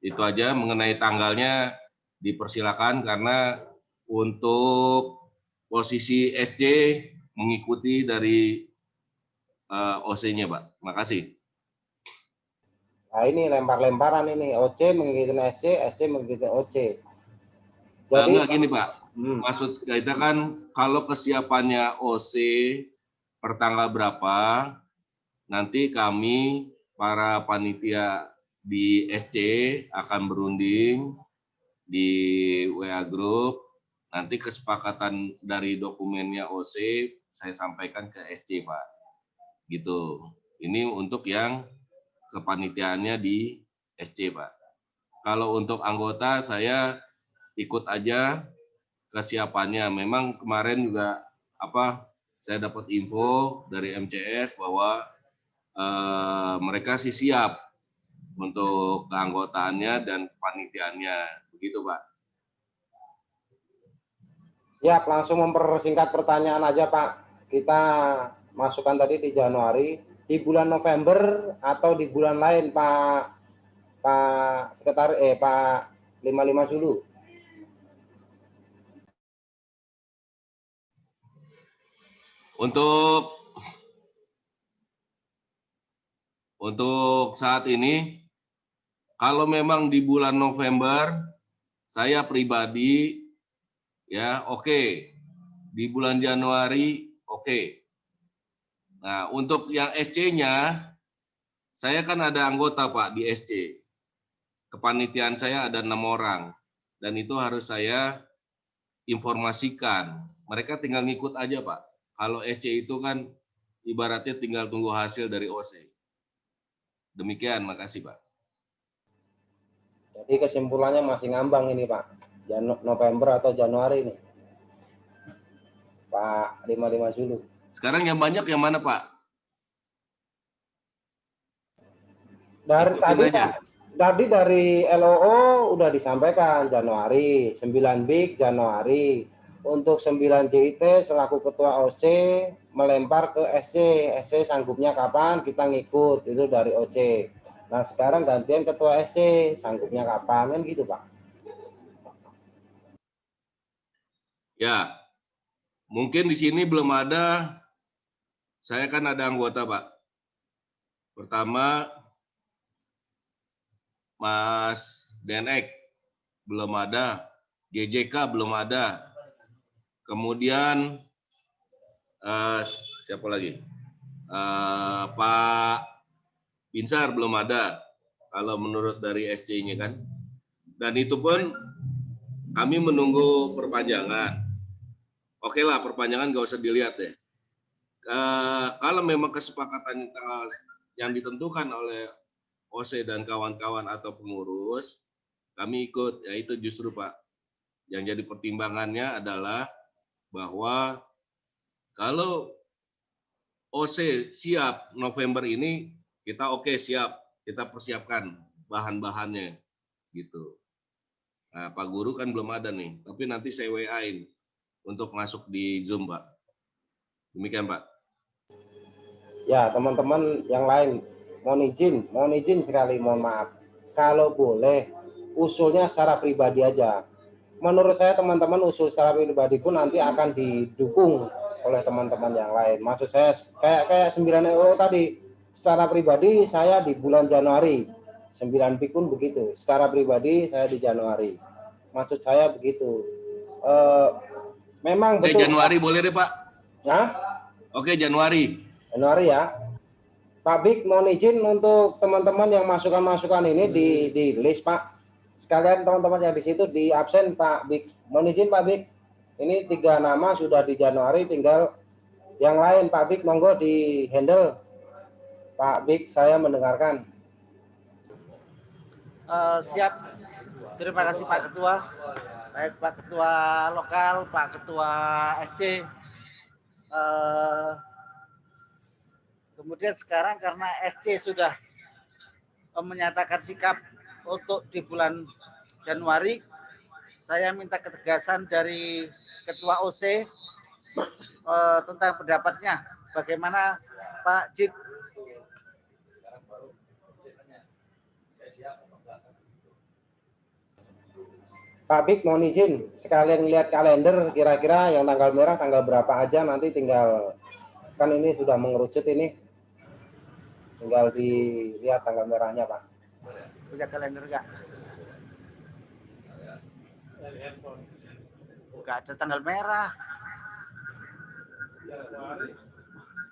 Itu aja, mengenai tanggalnya dipersilakan karena untuk posisi SC mengikuti dari OC-nya Pak. Makasih. Nah ini lempar-lemparan ini, OC mengikuti SC, SC mengikuti OC. Jadi enggak gini Pak, maksud kita kan kalau kesiapannya OC per tanggal berapa, nanti kami para panitia di SC akan berunding di WA Group, nanti kesepakatan dari dokumennya OC saya sampaikan ke SC Pak. Gitu. Ini untuk yang kepanitiaannya di SC Pak. Kalau untuk anggota saya ikut aja kesiapannya. Memang kemarin juga saya dapat info dari MCS bahwa mereka sih siap untuk keanggotaannya dan panitiaannya. Begitu Pak. Siap, langsung mempersingkat pertanyaan aja Pak. Kita masukkan tadi di Januari, di bulan November atau di bulan lain Pak Sekretaris Pak 55 Zulu. Untuk saat ini, kalau memang di bulan November, saya pribadi ya oke. Di bulan Januari oke. Nah, untuk yang SC-nya, saya kan ada anggota Pak di SC. Kepanitiaan saya ada 6 orang. Dan itu harus saya informasikan. Mereka tinggal ngikut aja Pak. Kalau SC itu kan ibaratnya tinggal tunggu hasil dari OC. Demikian, makasih Pak. Jadi kesimpulannya masih ngambang ini Pak. November atau Januari ini. Pak 55 Zulu. Sekarang yang banyak yang mana Pak? Tadi dari LOO udah disampaikan Januari, 9 BIK Januari. Untuk 9 JIT selaku ketua OC melempar ke SC. SC sanggupnya kapan kita ngikut, itu dari OC. Nah sekarang gantian ketua SC, sanggupnya kapan, kan gitu Pak. Ya, mungkin di sini belum ada, saya kan ada anggota Pak. Pertama, Mas Denek belum ada, GJK belum ada, kemudian siapa lagi? Pak Binsar belum ada, kalau menurut dari SC-nya kan. Dan itu pun kami menunggu perpanjangan. Oke lah, perpanjangan nggak usah dilihat deh. Kalau memang kesepakatan yang ditentukan oleh OC dan kawan-kawan atau pengurus, kami ikut. Ya itu justru Pak, yang jadi pertimbangannya adalah bahwa kalau OC siap November ini, kita oke siap, kita persiapkan bahan-bahannya gitu. Nah, Pak Guru kan belum ada nih, tapi nanti saya WA-in untuk masuk di Zoom Pak. Demikian Pak. Ya teman-teman yang lain, mohon izin sekali, mohon maaf. Kalau boleh, usulnya secara pribadi aja. Menurut saya teman-teman usul secara pribadi pun nanti akan didukung oleh teman-teman yang lain. Maksud saya kayak 9 EO tadi, secara pribadi saya di bulan Januari, 9 PIK pun begitu. Secara pribadi saya di Januari. Maksud saya begitu. Memang betul. Januari boleh deh Pak. Ya? Oke, Januari ya. Pak Bik, mohon izin untuk teman-teman yang masukan-masukan ini di list Pak. Sekalian teman-teman yang di situ di absen Pak Bik. Mohon izin Pak Bik. Ini 3 nama sudah di Januari, tinggal yang lain Pak Bik, monggo di handle. Pak Bik, saya mendengarkan. Siap. Terima kasih Pak Ketua. Baik Pak Ketua lokal, Pak Ketua SC. Kemudian sekarang karena SC sudah menyatakan sikap untuk di bulan Januari, saya minta ketegasan dari Ketua OC tentang pendapatnya. Bagaimana Pak Jid Pak Bik mohon izin sekalian lihat kalender kira-kira yang tanggal merah tanggal berapa aja, nanti tinggal kan ini sudah mengerucut ini, tinggal dilihat tanggal merahnya Pak. Punya kalender nggak? Nggak ada tanggal merah.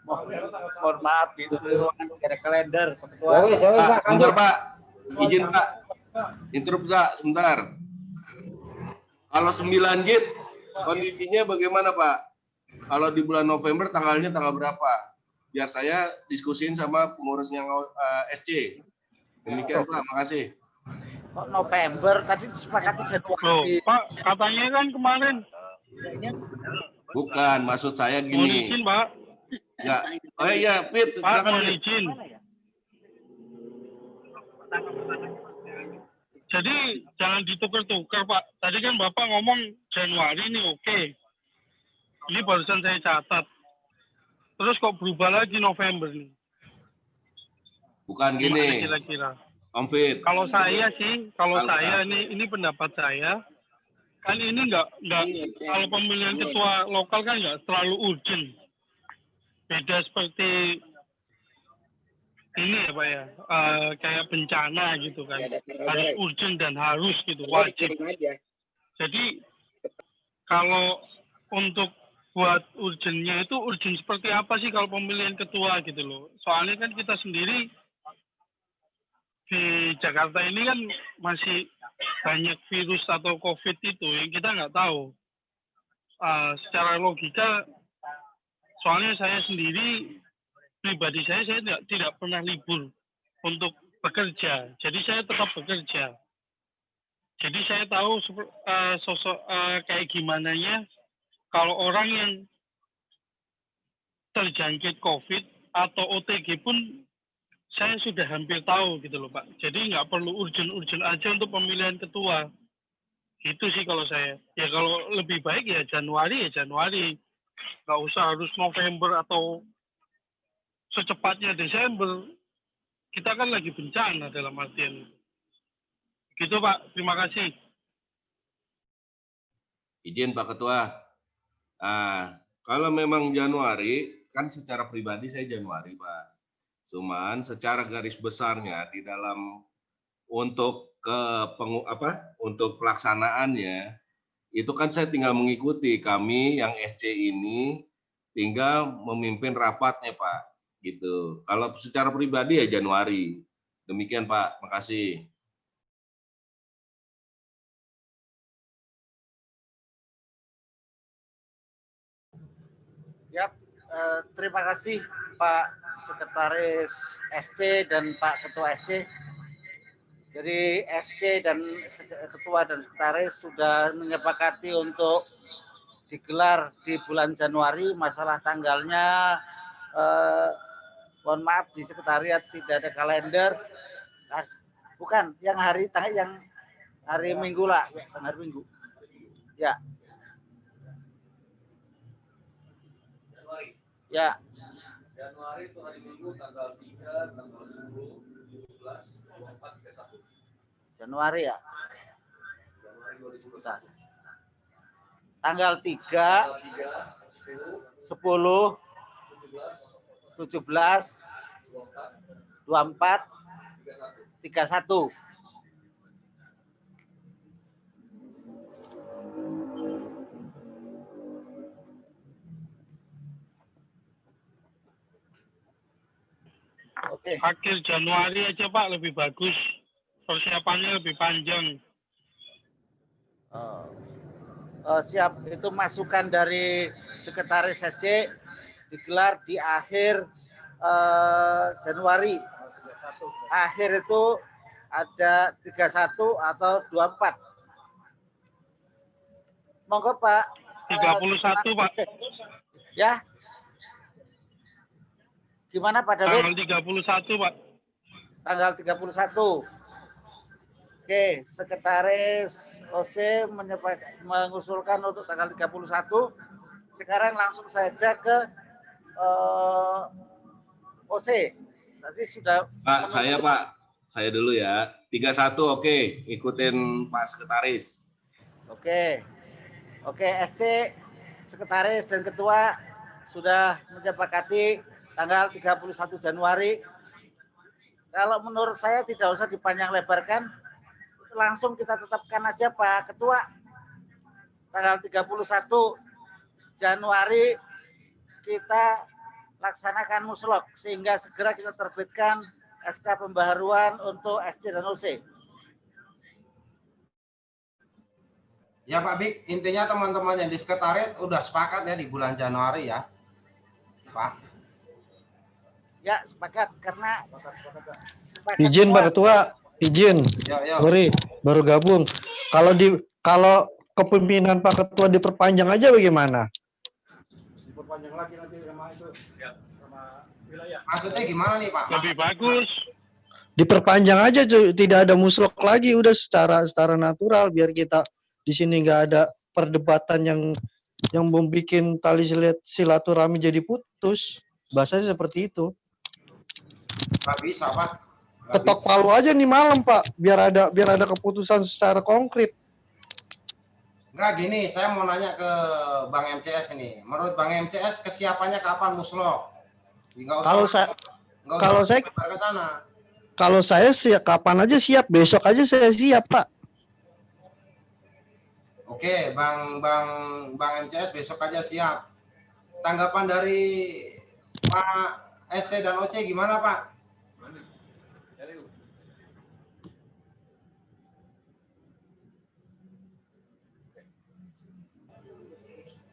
Mohon maaf itu nggak ada kalender. Pak, sebentar Pak, izin Pak, interrupt Pak, sebentar. Kalau 9 JIT kondisinya bagaimana Pak? Kalau di bulan November tanggalnya tanggal berapa? Biar saya diskusiin sama pengurus yang SC. Demikian Pak, makasih. Kok November? Tadi disepakati Januari. Pak, katanya kan kemarin. Bukan, maksud saya gini. Mohon izin, Pak. Enggak. Oh iya, Fit, Pak, silakan. mohon izin. Jadi jangan ditukar-tukar, Pak. Tadi kan Bapak ngomong Januari ini oke. Ini barusan saya catat. Terus kok berubah lagi November nih? Bukan gini. Kira-kira. Om Fit. Kalau saya sih, saya ini pendapat saya, kan ini nggak kalau pemilihan ketua lokal kan nggak terlalu urgent. Beda seperti ini ya Pak ya, kayak bencana gitu kan, harus urgent dan harus gitu, wajib. Jadi kalau untuk buat urgentnya itu urgent seperti apa sih kalau pemilihan ketua gitu loh. Soalnya kan kita sendiri di Jakarta ini kan masih banyak virus atau COVID itu yang kita nggak tahu. Secara logika, soalnya saya sendiri, pribadi saya tidak pernah libur untuk bekerja. Jadi saya tetap bekerja. Jadi saya tahu sosok kayak gimana nya kalau orang yang terjangkit COVID atau OTG pun saya sudah hampir tahu gitu loh Pak. Jadi nggak perlu urgent-urgent aja untuk pemilihan ketua. Gitu sih kalau saya. Ya kalau lebih baik ya Januari. Nggak usah harus November atau secepatnya Desember. Kita kan lagi bencana dalam artian. Gitu Pak, terima kasih. Izin Pak Ketua. Kalau memang Januari, kan secara pribadi saya Januari Pak. Cuman secara garis besarnya di dalam untuk untuk pelaksanaannya itu kan saya tinggal mengikuti, kami yang SC ini tinggal memimpin rapatnya Pak gitu. Kalau secara pribadi ya Januari. Demikian Pak, makasih. Ya, terima kasih Pak Sekretaris SC dan Pak Ketua SC. Jadi SC dan Ketua dan Sekretaris sudah menyepakati untuk digelar di bulan Januari. Masalah tanggalnya, mohon maaf di Sekretariat tidak ada kalender. Bukan, yang hari Minggu lah, hari Minggu. Ya. Ya. Januari itu hari Minggu tanggal 3, tanggal 10, 17, 24, 31. Januari ya? Januari 2021. Tanggal 3, 10, 17, 24, 31. Oke. Akhir Januari aja Pak, lebih bagus. Persiapannya lebih panjang. Siap, itu masukan dari Sekretaris SC digelar di akhir Januari. Akhir itu ada 31 atau 24. Monggo Pak. 31 Pak. Ya. Gimana Pak David? Tanggal 31 Pak. Tanggal 31. Oke, Sekretaris OC mengusulkan untuk tanggal 31. Sekarang langsung saja ke OC. Tadi sudah Pak, saya dulu ya. 31 oke, ikutin Pak Sekretaris. Oke. Oke, SC, sekretaris dan ketua sudah menyepakati tanggal 31 Januari. Kalau menurut saya tidak usah dipanjang lebarkan, langsung kita tetapkan aja Pak Ketua. Tanggal 31 Januari kita laksanakan muslok sehingga segera kita terbitkan SK pembaharuan untuk SC dan OC. Ya Pak Bik, intinya teman-teman yang di sekretariat udah sepakat ya di bulan Januari ya, Pak. Ya sepakat karena izin Pak Ketua, izin. Yo. Sorry, baru gabung. Kalau kepemimpinan Pak Ketua diperpanjang aja bagaimana? Diperpanjang lagi nanti sama itu sama wilayah. Maksudnya gimana nih Pak? Lebih bagus. Diperpanjang aja, tidak ada muslok lagi, udah secara natural biar kita di sini nggak ada perdebatan yang membuat tali silaturahmi jadi putus. Bahasanya seperti itu. Nggak bisa Pak. Ketok palu aja nih malam Pak, biar ada keputusan secara konkret. Enggak gini, saya mau nanya ke Bang MCS ini. Menurut Bang MCS kesiapannya kapan muslok? Kalau saya siap, kapan aja siap, besok aja saya siap Pak. Oke, Bang MCS besok aja siap. Tanggapan dari Pak SC dan OC gimana Pak?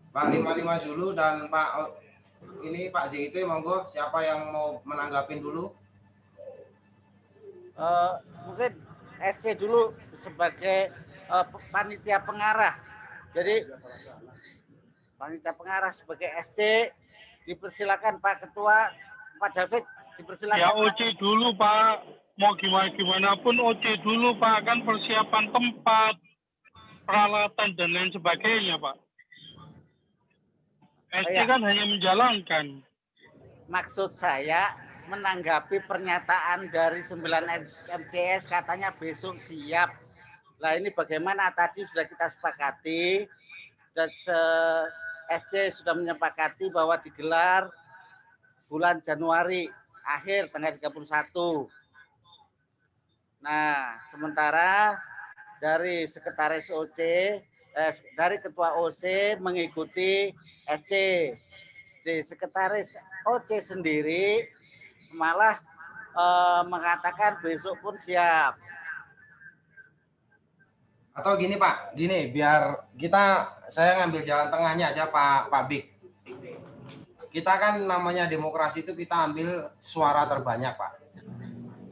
Pak 55 dulu dan Pak JIT monggo, siapa yang mau menanggapin dulu? Mungkin SC dulu sebagai panitia pengarah. Jadi panitia pengarah sebagai SC, dipersilakan Pak Ketua, Pak David, dipersilakan. Ya OC dulu Pak, mau gimana pun OC dulu Pak, kan persiapan tempat, peralatan dan lain sebagainya Pak. SC kan hanya menjalankan. Maksud saya menanggapi pernyataan dari 9 MCS katanya besok siap. Nah ini bagaimana tadi sudah kita sepakati dan SC sudah menyepakati bahwa digelar bulan Januari akhir tanggal 31. Nah sementara dari sekretaris OC, dari ketua OC mengikuti SC. Di sekretaris OC sendiri malah mengatakan besok pun siap. Atau gini Pak, biar saya ngambil jalan tengahnya aja Pak Bik. Kita kan namanya demokrasi itu kita ambil suara terbanyak Pak.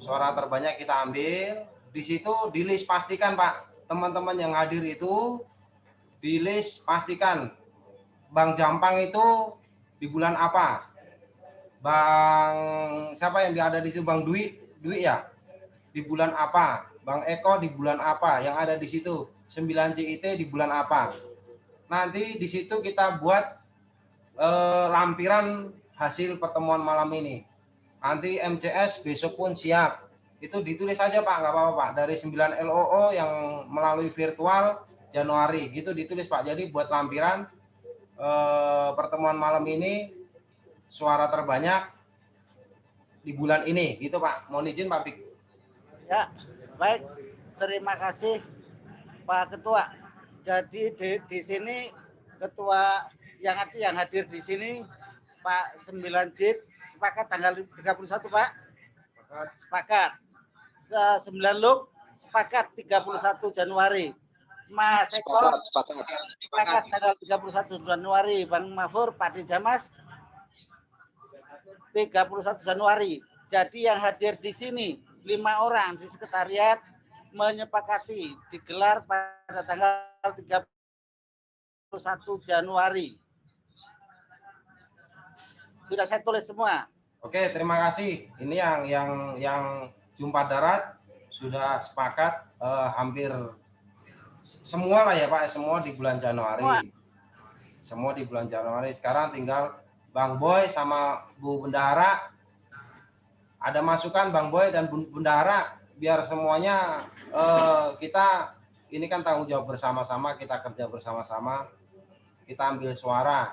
Suara terbanyak kita ambil, di situ di list pastikan Pak, teman-teman yang hadir itu di list pastikan Bang Jampang itu di bulan apa? Bang siapa yang ada di situ? Bang Dwi ya? Di bulan apa? Bang Eko di bulan apa? Yang ada di situ 9 CIT di bulan apa? Nanti di situ kita buat lampiran hasil pertemuan malam ini. Nanti MCS besok pun siap. Itu ditulis saja Pak, nggak apa-apa Pak. Dari 9 LOO yang melalui virtual Januari, gitu ditulis Pak. Jadi buat lampiran pertemuan malam ini suara terbanyak di bulan ini, gitu Pak. Mohon izin Pak Bik. Ya, baik. Terima kasih Pak Ketua. Jadi di sini ketua yang hadir di sini Pak 9 JIT sepakat tanggal 31 Pak. Sepakat. 9 Luk sepakat 31 Januari. Mas Eko sepakat tanggal 31 Januari. Bang Mahfur, Pak Dijamas 31 Januari. Jadi yang hadir di sini 5 orang di sekretariat menyepakati digelar pada tanggal 31 Januari. Sudah saya tulis semua. Oke, terima kasih. Ini yang jumpa darat sudah sepakat hampir semua lah ya Pak, semua di bulan Januari. Semua di bulan Januari. Sekarang tinggal Bang Boy sama Bu Bendahara. Ada masukan Bang Boy dan Bendahara biar semuanya kita ini kan tanggung jawab bersama-sama, kita kerja bersama-sama, kita ambil suara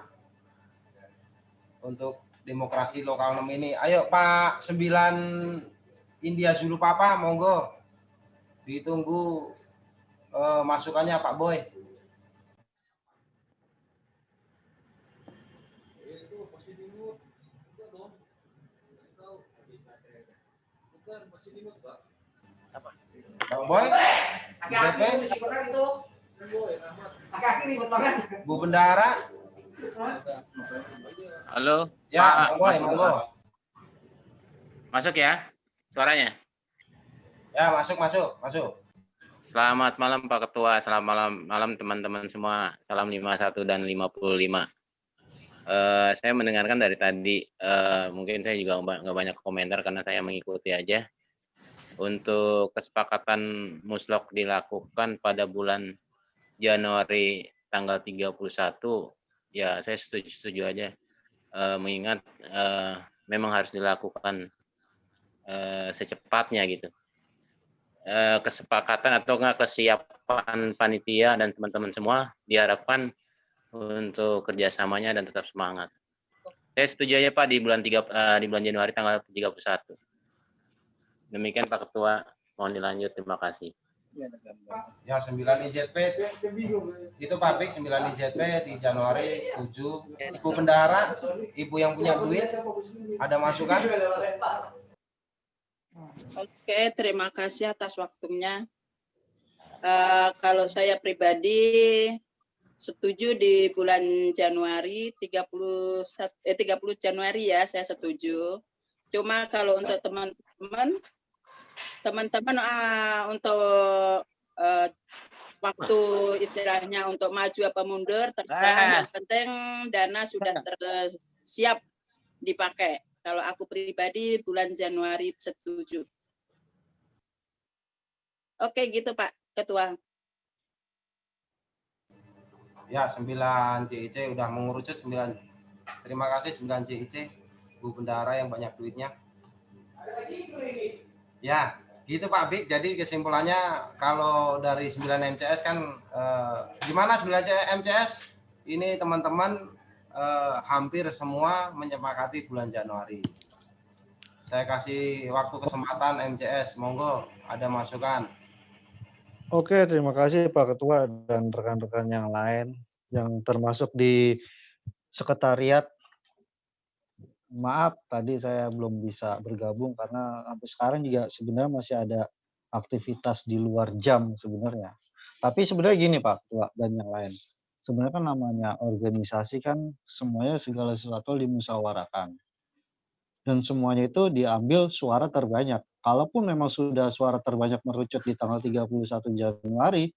untuk demokrasi lokal 6 ini. Ayo Pak 9 India Zulu Papa, monggo ditunggu masukannya Pak Boy. Itu pasti dulu. Enggak dong. Tahu. Bukan pasti dulu, Pak. Apa? Bang Boy? Kaki-kaki itu. Boy, Ahmad. Kaki-kaki ribet banget. Bu Bendara? Halo. Ya, Pak, Bang Boy, monggo. Masuk ya suaranya? Ya, masuk. Selamat malam Pak Ketua, selamat malam teman-teman semua. Salam 51 dan 55. Saya mendengarkan dari tadi, mungkin saya juga nggak banyak komentar karena saya mengikuti aja. Untuk kesepakatan muslok dilakukan pada bulan Januari tanggal 31, ya saya setuju aja. Mengingat memang harus dilakukan secepatnya gitu. Kesepakatan atau enggak kesiapan panitia dan teman-teman semua diharapkan untuk kerjasamanya dan tetap semangat. Saya setuju aja Pak di bulan Januari tanggal 31. Demikian Pak Ketua, mohon dilanjut, terima kasih. Ya, 9 IZP itu pabrik 9 IZP di Januari setuju. Ibu Bendara, Ibu yang punya duit, ada masukan? Oke, terima kasih atas waktunya. Kalau saya pribadi setuju di bulan Januari 30 Januari ya, saya setuju. Cuma kalau untuk teman-teman untuk waktu istilahnya untuk maju apa mundur terserah, yang penting dana sudah siap dipakai. Kalau aku pribadi bulan Januari setuju. Oke gitu Pak Ketua. Ya, 9 CIC udah mengerucut 9. Terima kasih 9 CIC, Bu Bendara yang banyak duitnya. Ya, gitu Pak Bik. Jadi kesimpulannya kalau dari 9 MCS kan gimana 9 MCS? Ini teman-teman hampir semua menyepakati bulan Januari. Saya kasih waktu kesempatan MCS, monggo ada masukan. Oke, terima kasih Pak Ketua dan rekan-rekan yang lain yang termasuk di sekretariat. Maaf tadi saya belum bisa bergabung karena sampai sekarang juga sebenarnya masih ada aktivitas di luar jam sebenarnya. Tapi sebenarnya gini Pak Ketua dan yang lain. Sebenarnya kan namanya organisasi kan semuanya segala sesuatu dimusyawarahkan. Dan semuanya itu diambil suara terbanyak. Kalaupun memang sudah suara terbanyak merucut di tanggal 31 Januari,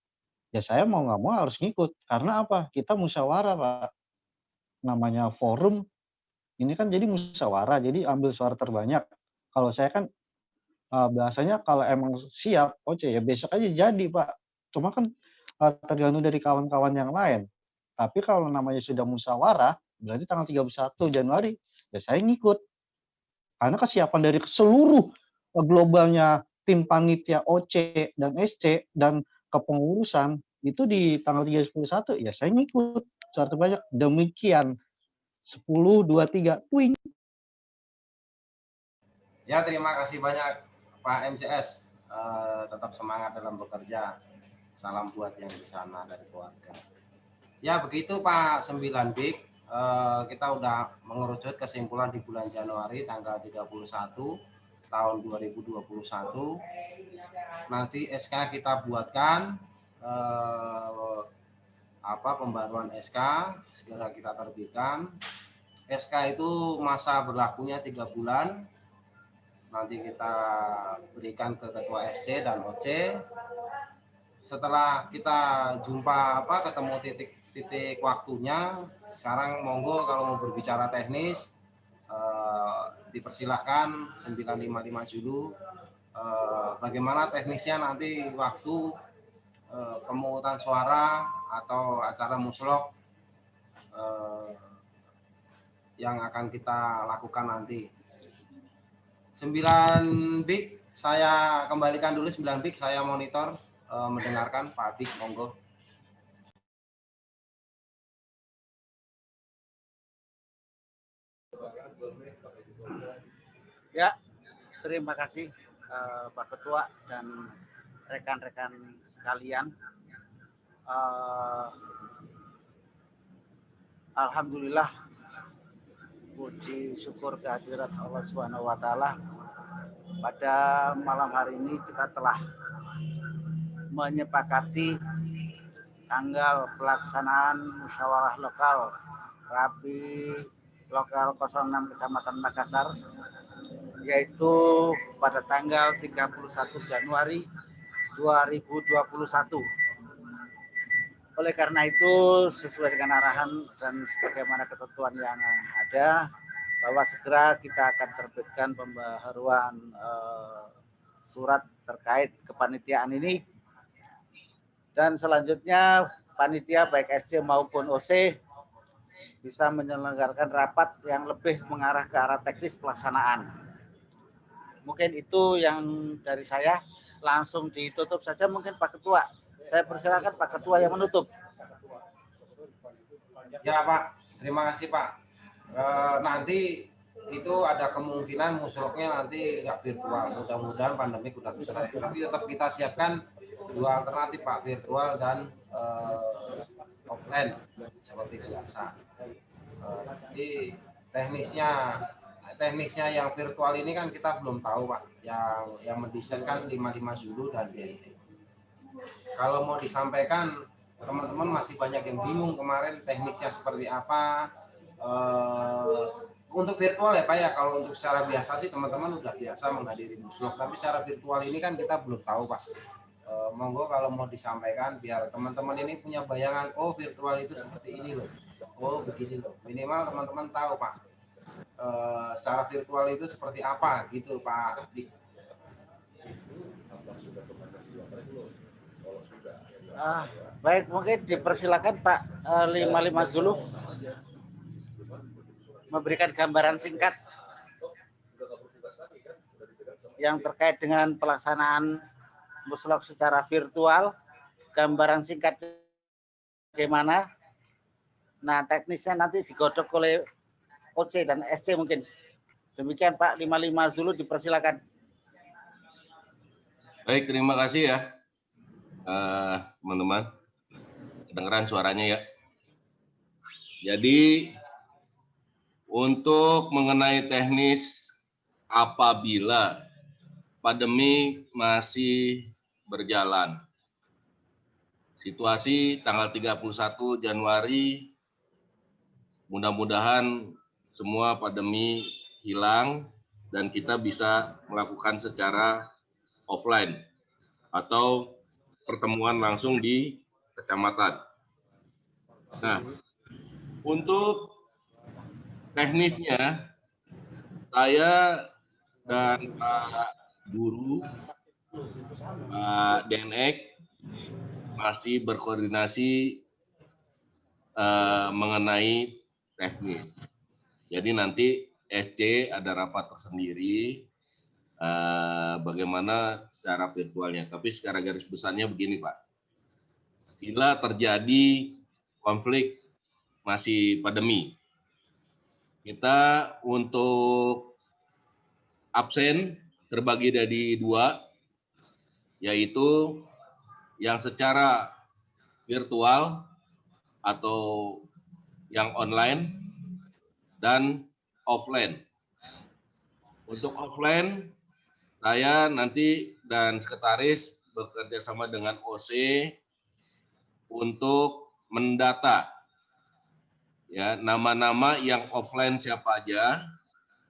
ya saya mau nggak mau harus ngikut. Karena apa? Kita musyawarah Pak. Namanya forum, ini kan jadi musyawarah, jadi ambil suara terbanyak. Kalau saya kan bahasanya kalau emang siap, oke ya besok aja jadi Pak. Cuma kan tergantung dari kawan-kawan yang lain. Tapi kalau namanya sudah musyawarah, berarti tanggal 31 Januari, ya saya ngikut. Karena kesiapan dari seluruh globalnya tim panitia OC dan SC dan kepengurusan itu di tanggal 31, ya saya ngikut. Suara terbanyak. Demikian. 10, 23, twing. Ya, terima kasih banyak Pak MCS. Tetap semangat dalam bekerja. Salam buat yang di sana dari keluarga. Ya, begitu Pak 9 Bik. Kita udah mengerucut kesimpulan di bulan Januari tanggal 31 tahun 2021. Nanti SK kita buatkan pembaruan SK segera kita terbitkan. SK itu masa berlakunya 3 bulan. Nanti kita berikan ke Ketua SC dan OC. Setelah kita jumpa ketemu titik waktunya, sekarang monggo kalau mau berbicara teknis dipersilahkan 955 dulu. Bagaimana teknisnya nanti waktu pemungutan suara atau acara muslok yang akan kita lakukan nanti. 9 Bik, saya kembalikan dulu 9 Bik, saya monitor. mendengarkan Pak Abik, monggo. Ya, terima kasih Pak Ketua dan rekan-rekan sekalian. Alhamdulillah, puji syukur kehadirat Allah Subhanahu wa taala. Pada malam hari ini kita telah menyepakati tanggal pelaksanaan musyawarah lokal Rabi Lokal 06 Kecamatan Makassar, yaitu pada tanggal 31 Januari 2021. Oleh karena itu, sesuai dengan arahan dan sebagaimana ketentuan yang ada, bahwa segera kita akan terbitkan pembaharuan surat terkait kepanitiaan ini. Dan selanjutnya, panitia baik SC maupun OC bisa menyelenggarakan rapat yang lebih mengarah ke arah teknis pelaksanaan. Mungkin itu yang dari saya. Langsung ditutup saja mungkin Pak Ketua. Saya persilakan Pak Ketua yang menutup. Ya Pak, terima kasih Pak. Nanti itu ada kemungkinan musyoloknya nanti nggak virtual. Mudah-mudahan pandemi sudah selesai. Tapi tetap kita siapkan dua alternatif Pak, virtual dan offline seperti biasa. Jadi teknisnya yang virtual ini kan kita belum tahu Pak. Yang mendesain kan 55 Zulu dan DLT. Kalau mau disampaikan, teman-teman masih banyak yang bingung kemarin teknisnya seperti apa. Untuk virtual ya Pak ya, kalau untuk secara biasa sih teman-teman udah biasa menghadiri musyolok, tapi secara virtual ini kan kita belum tahu Pak. Monggo kalau mau disampaikan biar teman-teman ini punya bayangan, oh virtual itu seperti ini loh, oh begini loh. Minimal teman-teman tahu Pak, secara virtual itu seperti apa gitu Pak. Baik, mungkin dipersilakan Pak 55 Zulu memberikan gambaran singkat yang terkait dengan pelaksanaan musyolok secara virtual, gambaran singkat bagaimana. Nah, teknisnya nanti digodok oleh OC dan SC mungkin. Demikian Pak 55 Zulu, dipersilakan. Baik, terima kasih ya teman-teman. Kedengeran suaranya ya. Jadi untuk mengenai teknis apabila pandemi masih berjalan. Situasi tanggal 31 Januari, mudah-mudahan semua pandemi hilang dan kita bisa melakukan secara offline atau pertemuan langsung di kecamatan. Nah, untuk teknisnya, saya dan Pak Guru, Pak Denek masih berkoordinasi mengenai teknis. Jadi nanti SC ada rapat tersendiri bagaimana secara virtualnya. Tapi secara garis besarnya begini Pak. Bila terjadi konflik masih pandemi, kita untuk absen terbagi dari dua, yaitu yang secara virtual atau yang online dan offline. Untuk offline, saya nanti dan sekretaris bekerja sama dengan OC untuk mendata ya nama-nama yang offline siapa aja,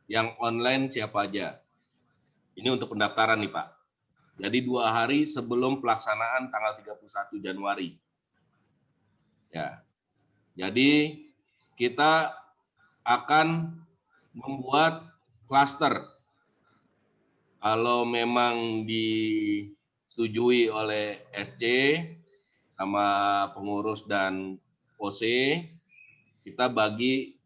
yang online siapa aja. Ini untuk pendaftaran nih Pak. Jadi 2 hari sebelum pelaksanaan tanggal 31 Januari. Ya. Jadi kita akan membuat klaster. Kalau memang disetujui oleh SC sama pengurus dan OC, kita bagi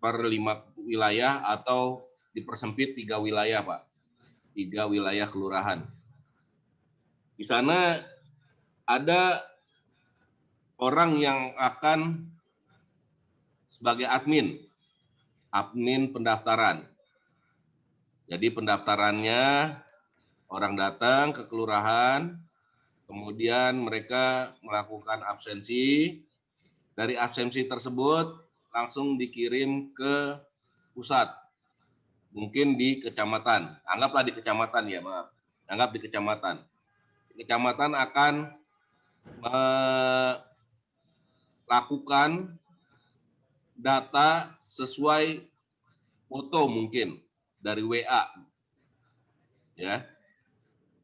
per 5 wilayah atau dipersempit 3 wilayah Pak. 3 wilayah kelurahan. Di sana ada orang yang akan sebagai admin pendaftaran. Jadi pendaftarannya orang datang ke kelurahan, kemudian mereka melakukan absensi. Dari absensi tersebut langsung dikirim ke pusat, mungkin di kecamatan. Anggaplah di kecamatan ya, maaf. Anggap di kecamatan. Kecamatan akan melakukan data sesuai foto mungkin dari WA, ya.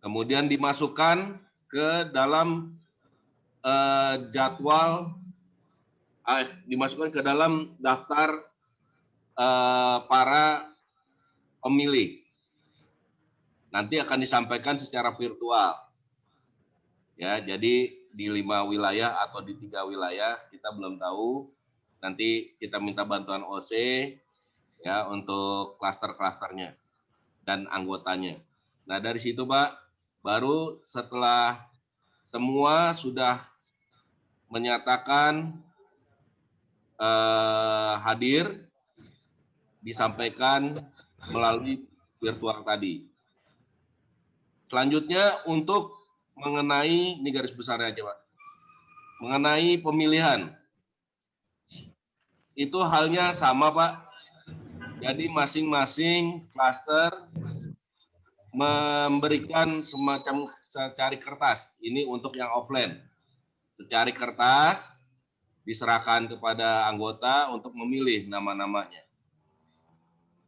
Kemudian dimasukkan ke dalam dimasukkan ke dalam daftar para pemilih. Nanti akan disampaikan secara virtual. Ya, jadi di 5 wilayah atau di 3 wilayah kita belum tahu. Nanti kita minta bantuan OC ya untuk klaster-klasternya dan anggotanya. Nah, dari situ, Pak, baru setelah semua sudah menyatakan hadir, disampaikan melalui virtual tadi. Selanjutnya untuk mengenai, ini garis besarnya aja, Pak. Mengenai pemilihan. Itu halnya sama, Pak. Jadi masing-masing klaster memberikan semacam secari kertas. Ini untuk yang offline. Secari kertas diserahkan kepada anggota untuk memilih nama-namanya.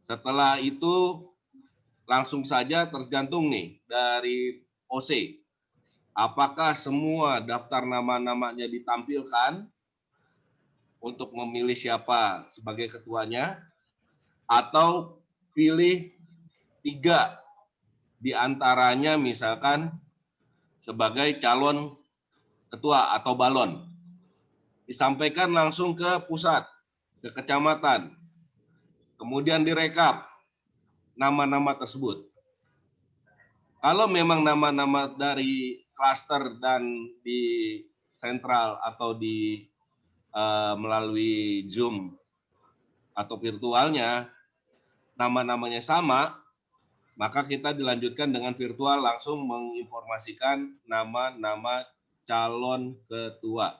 Setelah itu langsung saja tergantung nih dari OC. Apakah semua daftar nama-namanya ditampilkan untuk memilih siapa sebagai ketuanya, atau pilih 3 di antaranya misalkan sebagai calon ketua atau balon. Disampaikan langsung ke pusat, ke kecamatan. Kemudian direkap nama-nama tersebut. Kalau memang nama-nama dari klaster dan di sentral atau di melalui Zoom atau virtualnya, nama-namanya sama, maka kita dilanjutkan dengan virtual langsung menginformasikan nama-nama calon ketua.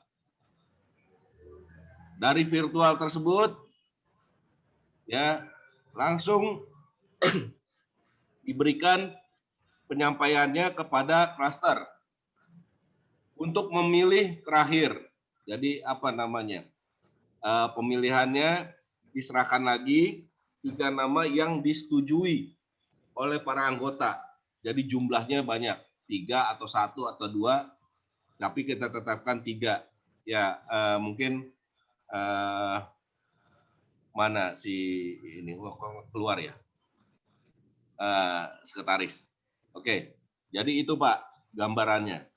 Dari virtual tersebut, ya langsung diberikan penyampaiannya kepada klaster untuk memilih terakhir. Jadi apa namanya? Pemilihannya diserahkan lagi 3 nama yang disetujui oleh para anggota. Jadi jumlahnya banyak, 3 atau 1 atau 2, tapi kita tetapkan 3. Ya mungkin mana si ini keluar ya, sekretaris. Oke, jadi itu Pak gambarannya.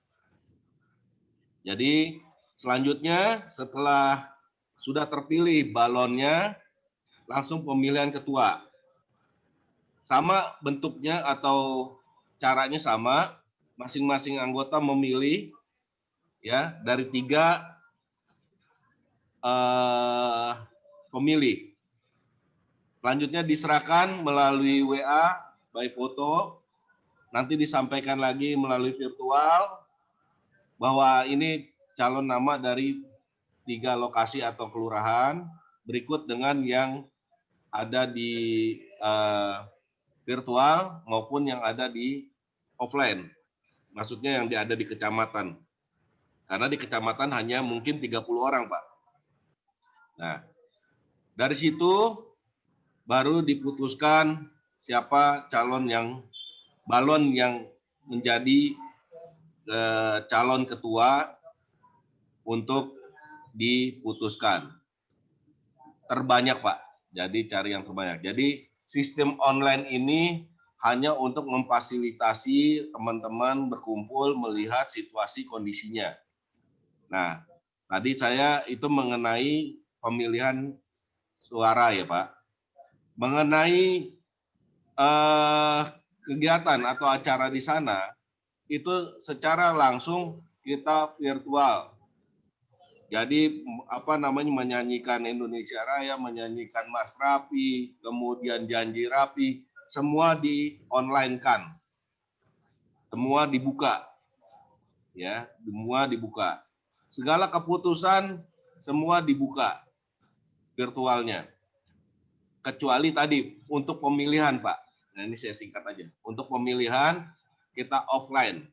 Jadi selanjutnya setelah sudah terpilih balonnya, langsung pemilihan ketua. Sama bentuknya atau caranya sama, masing-masing anggota memilih ya dari 3 pemilih. Selanjutnya diserahkan melalui WA by foto, nanti disampaikan lagi melalui virtual bahwa ini calon nama dari 3 lokasi atau kelurahan, berikut dengan yang ada di virtual maupun yang ada di offline. Maksudnya yang ada di kecamatan. Karena di kecamatan hanya mungkin 30 orang, Pak. Nah, dari situ baru diputuskan siapa balon yang menjadi calon ketua untuk diputuskan. Terbanyak, Pak. Jadi cari yang terbanyak. Jadi sistem online ini hanya untuk memfasilitasi teman-teman berkumpul melihat situasi kondisinya. Nah, tadi saya itu mengenai pemilihan suara ya Pak. Mengenai kegiatan atau acara di sana, itu secara langsung kita virtual. Jadi apa namanya, menyanyikan Indonesia Raya, menyanyikan Mas Rapi, kemudian Janji Rapi, semua di online kan, semua dibuka, ya, semua dibuka. Segala keputusan semua dibuka virtualnya, kecuali tadi untuk pemilihan, Pak. Nah, ini saya singkat aja. Untuk pemilihan kita offline,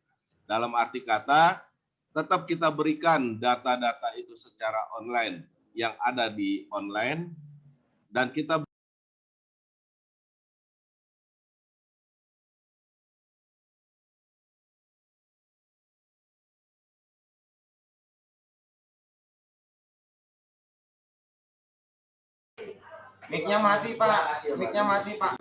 dalam arti kata tetap kita berikan data-data itu secara online yang ada di online, dan kita Mic-nya mati, Pak. Mic-nya mati, Pak.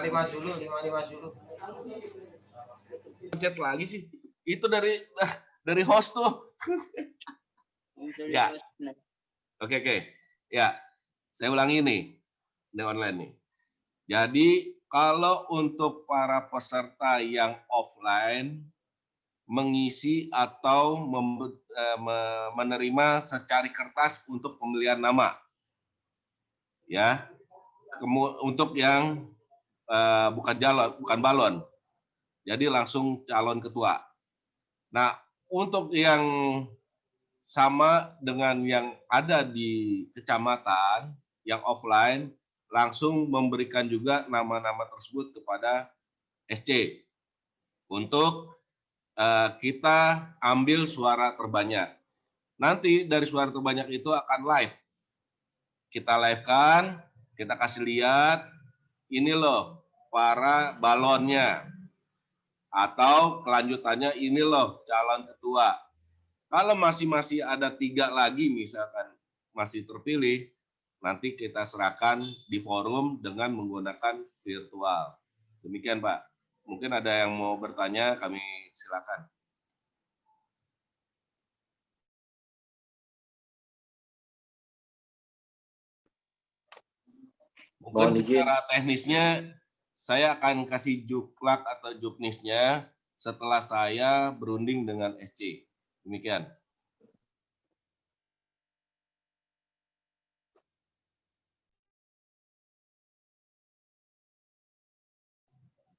lima dulu. pencet lagi sih. Itu dari host tuh. Ya. Oke. Ya, saya ulangi nih. Ini online nih. Jadi kalau untuk para peserta yang offline mengisi atau menerima secari kertas untuk pemilihan nama, ya, untuk yang bukan balon, jadi langsung calon ketua. Nah, untuk yang sama dengan yang ada di kecamatan yang offline, langsung memberikan juga nama-nama tersebut kepada SC untuk kita ambil suara terbanyak. Nanti dari suara terbanyak itu akan live. Kita live-kan, kita kasih lihat, ini loh para balonnya. Atau kelanjutannya, ini loh calon ketua. Kalau masih ada 3 lagi misalkan masih terpilih, nanti kita serahkan di forum dengan menggunakan virtual. Demikian, Pak. Mungkin ada yang mau bertanya, kami silakan. Mungkin secara teknisnya saya akan kasih juklak atau juknisnya setelah saya berunding dengan SC. Demikian.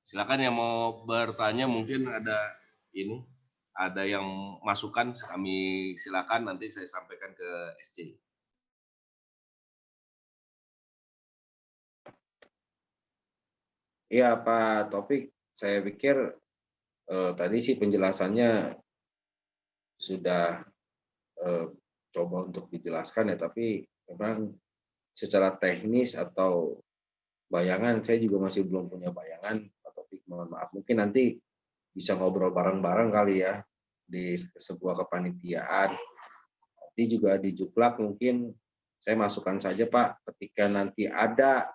Silakan yang mau bertanya, mungkin ada yang masukan, kami silakan, nanti saya sampaikan ke SC. Iya Pak Taufik, saya pikir tadi sih penjelasannya sudah coba untuk dijelaskan ya, tapi memang secara teknis atau bayangan saya juga masih belum punya bayangan, Pak Taufik, mohon maaf. Mungkin nanti bisa ngobrol bareng-bareng kali ya di sebuah kepanitiaan. Nanti juga di Juklak mungkin saya masukkan saja Pak, ketika nanti ada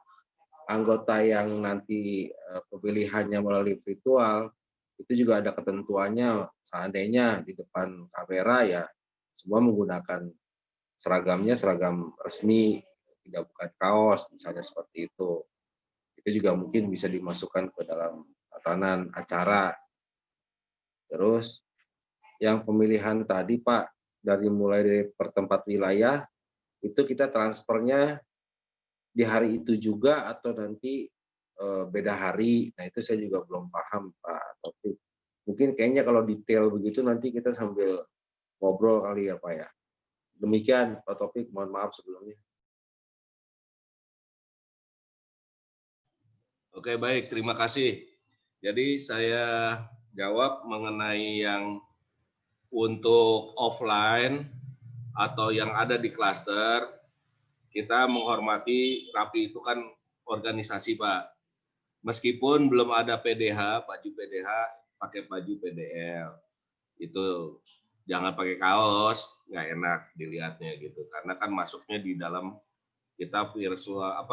anggota yang nanti pemilihannya melalui virtual, itu juga ada ketentuannya, seandainya di depan kamera ya semua menggunakan seragamnya seragam resmi, tidak bukan kaos, misalnya seperti itu. Itu juga mungkin bisa dimasukkan ke dalam tatanan acara. Terus yang pemilihan tadi Pak, mulai dari pertempat wilayah, itu kita transfernya di hari itu juga atau nanti beda hari. Nah itu saya juga belum paham Pak Taufik. Mungkin kayaknya kalau detail begitu nanti kita sambil ngobrol kali ya Pak ya. Demikian Pak Taufik, mohon maaf sebelumnya. Oke, baik, terima kasih. Jadi saya jawab mengenai yang untuk offline atau yang ada di klaster. Kita menghormati Rapi itu kan organisasi Pak. Meskipun belum ada PDH, baju PDH, pakai baju PDL. Itu jangan pakai kaos, nggak enak dilihatnya gitu. Karena kan masuknya di dalam kita visual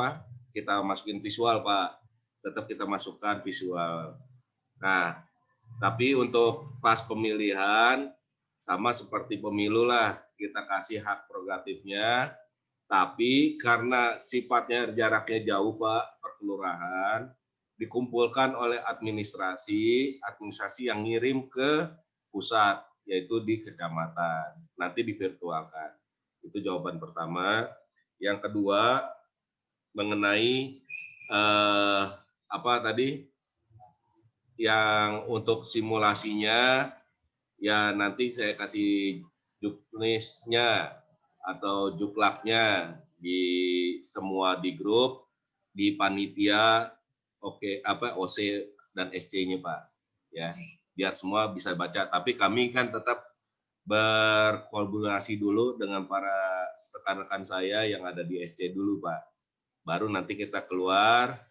kita masukin visual Pak. Tetap kita masukkan visual. Nah, tapi untuk pas pemilihan sama seperti pemilu lah, kita kasih hak prerogatifnya Tapi karena sifatnya jaraknya jauh Pak, per kelurahan, dikumpulkan oleh administrasi yang ngirim ke pusat, yaitu di kecamatan. Nanti divirtualkan. Itu jawaban pertama. Yang kedua, mengenai apa tadi? Yang untuk simulasinya, ya nanti saya kasih juknisnya atau juklaknya di semua di grup, di panitia, OC dan SC-nya Pak, ya biar semua bisa baca. Tapi kami kan tetap berkolaborasi dulu dengan para rekan-rekan saya yang ada di SC dulu Pak. Baru nanti kita keluar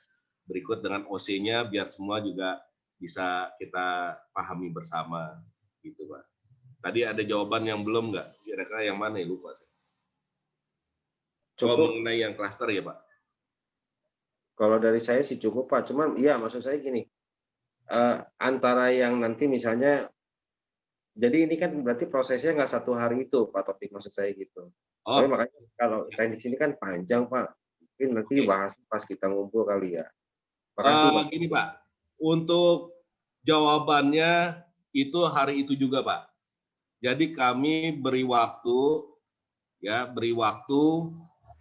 berikut dengan OC-nya biar semua juga bisa kita pahami bersama, gitu Pak. Tadi ada jawaban yang belum nggak? Kira-kira yang mana ya, lupa saya. Cukup. Mengenai yang klaster ya Pak? Kalau dari saya sih cukup Pak, cuman iya maksud saya gini, antara yang nanti misalnya, jadi ini kan berarti prosesnya nggak 1 hari itu Pak Topik, maksud saya gitu. Oh. Tapi makanya kalau teknis ini kan panjang Pak, mungkin nanti bahas pas kita ngumpul kali ya. Makasih Pak. Gini Pak, untuk jawabannya itu hari itu juga Pak. Jadi kami beri waktu,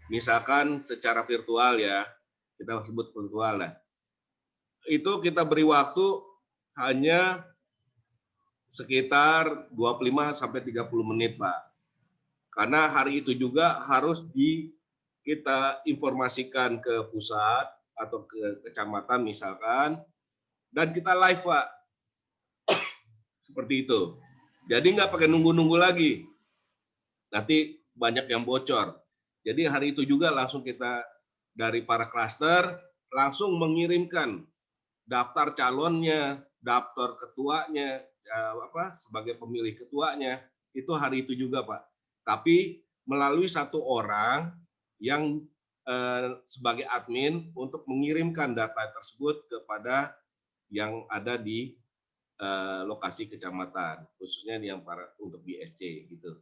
misalkan secara virtual ya, kita sebut virtual lah. Itu kita beri waktu hanya sekitar 25 sampai 30 menit, Pak. Karena hari itu juga harus kita informasikan ke pusat atau ke kecamatan misalkan, dan kita live, Pak. Seperti itu. Jadi nggak pakai nunggu-nunggu lagi. Nanti banyak yang bocor. Jadi hari itu juga langsung kita dari para klaster langsung mengirimkan daftar calonnya, daftar ketuanya, sebagai pemilih ketuanya, itu hari itu juga Pak. Tapi melalui 1 orang yang sebagai admin untuk mengirimkan data tersebut kepada yang ada di lokasi kecamatan, khususnya yang untuk di SC gitu.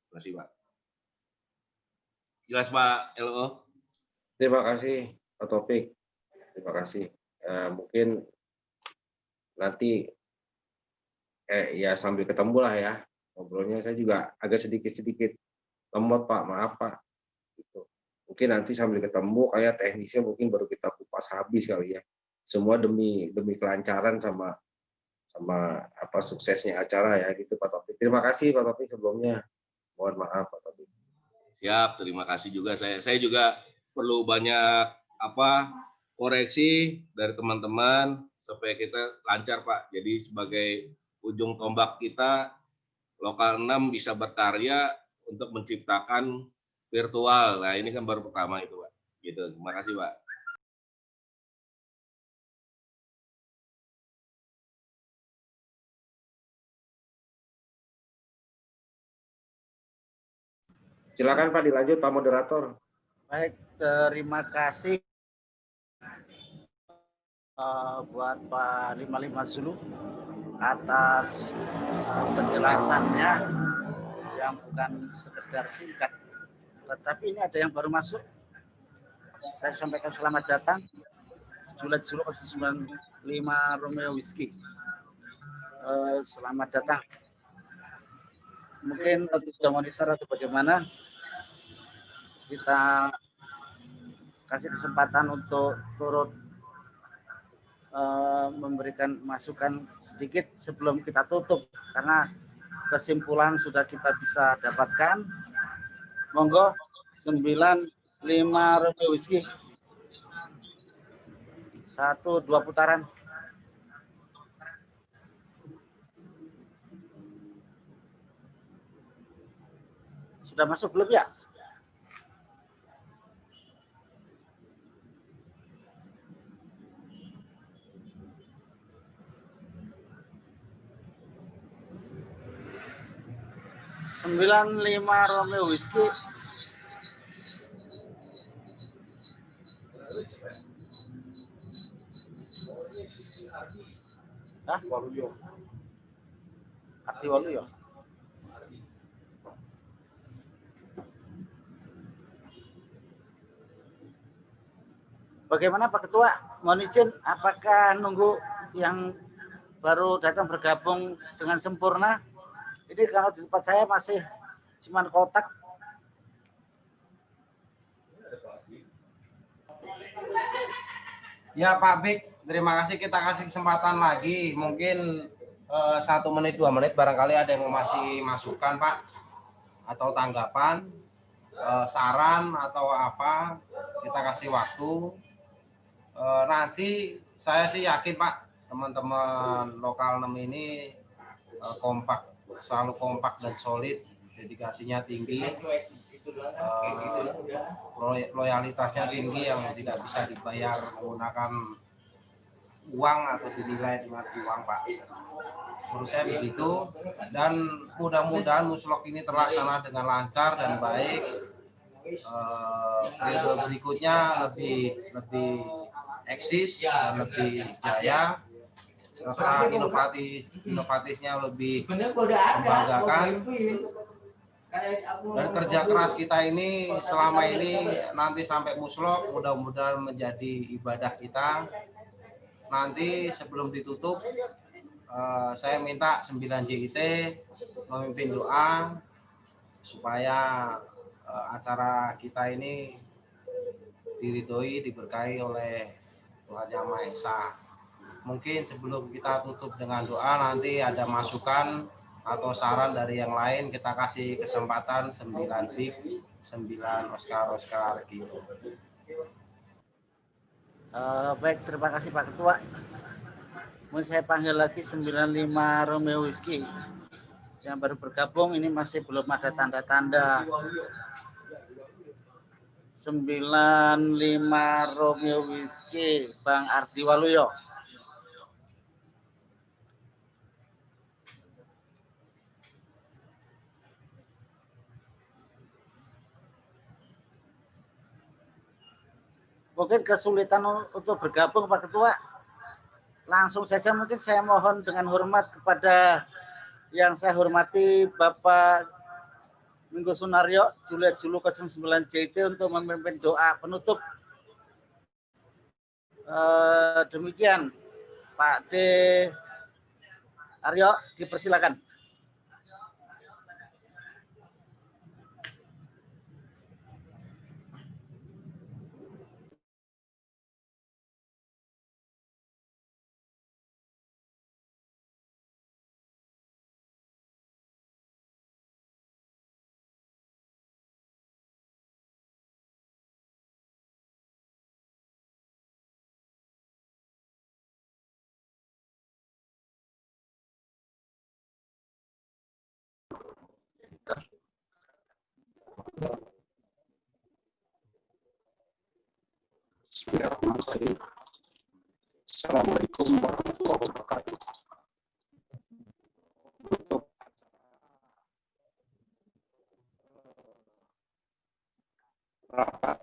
Terima kasih Pak. Jelas Pak LO? Terima kasih Pak Topik. Terima kasih. Mungkin nanti ya sambil ketemu lah ya ngobrolnya. Saya juga agak sedikit lemot Pak, maaf Pak. Gitu. Mungkin nanti sambil ketemu kayak teknisnya mungkin baru kita kupas habis kali ya. Semua demi kelancaran sama suksesnya acara ya gitu Pak Topik. Terima kasih Pak Topik sebelumnya. Mohon maaf Pak Topik. Siap, terima kasih juga saya juga perlu banyak koreksi dari teman-teman supaya kita lancar Pak. Jadi sebagai ujung tombak kita, Lokal 6 bisa berkarya untuk menciptakan virtual. Nah ini kan baru pertama itu Pak. Gitu. Terima kasih Pak. Silakan Pak, dilanjut Pak Moderator. Baik, terima kasih buat Pak 55 Zulu atas penjelasannya yang bukan sekedar singkat, tetapi ini ada yang baru masuk. Saya sampaikan selamat datang. Juliet Zulu 095 Romeo Whiskey. Selamat datang. Mungkin sudah monitor atau bagaimana? Kita kasih kesempatan untuk turut memberikan masukan sedikit sebelum kita tutup, karena kesimpulan sudah kita bisa dapatkan. Monggo 95 Romeo Whiskey. 1-2 putaran. Sudah masuk belum ya? Sembilan 95 Romeo Whiskey. Hah? Waluyo. Arti Waluyo. Bagaimana Pak Ketua? Mohon izin, apakah nunggu yang baru datang bergabung dengan sempurna? Ini kalau di tempat saya masih cuma kotak. Ya Pak Bik, terima kasih, kita kasih kesempatan lagi. Mungkin 1 menit 2 menit barangkali ada yang masih masukan Pak, atau tanggapan, saran atau apa, kita kasih waktu. Nanti saya sih yakin Pak, teman-teman lokal 6 ini kompak, selalu kompak dan solid, dedikasinya tinggi, loyalitasnya tinggi yang tidak bisa dibayar menggunakan uang atau dinilai dengan uang Pak. Menurut saya begitu, dan mudah-mudahan muslok ini terlaksana dengan lancar dan baik. Periode berikutnya lebih eksis dan lebih jaya, serta inovatifnya lebih membanggakan. Dan kerja keras kita ini selama ini nanti sampai muslok mudah-mudahan menjadi ibadah kita. Nanti sebelum ditutup, saya minta 9 JIT memimpin doa supaya acara kita ini diridhoi, diberkahi oleh Tuhan Yang Maha Esa. Mungkin sebelum kita tutup dengan doa, nanti ada masukan atau saran dari yang lain, kita kasih kesempatan 9 Bik, 9 Oscar gitu. Baik, terima kasih Pak Ketua. Mungkin saya panggil lagi 95 Romeo Whiskey yang baru bergabung, ini masih belum ada tanda-tanda. 95 Romeo Whiskey, Bang Ardi Waluyo. Mungkin kesulitan untuk bergabung Pak Ketua. Langsung saja mungkin saya mohon dengan hormat kepada yang saya hormati Bapak Minggu Sunaryo, Juliet Julu 09 JT untuk memimpin doa penutup. Demikian Pak D. Aryo, dipersilakan. Bismillahirrahmanirrahim. Assalamualaikum warahmatullahi wabarakatuh. Untuk rapat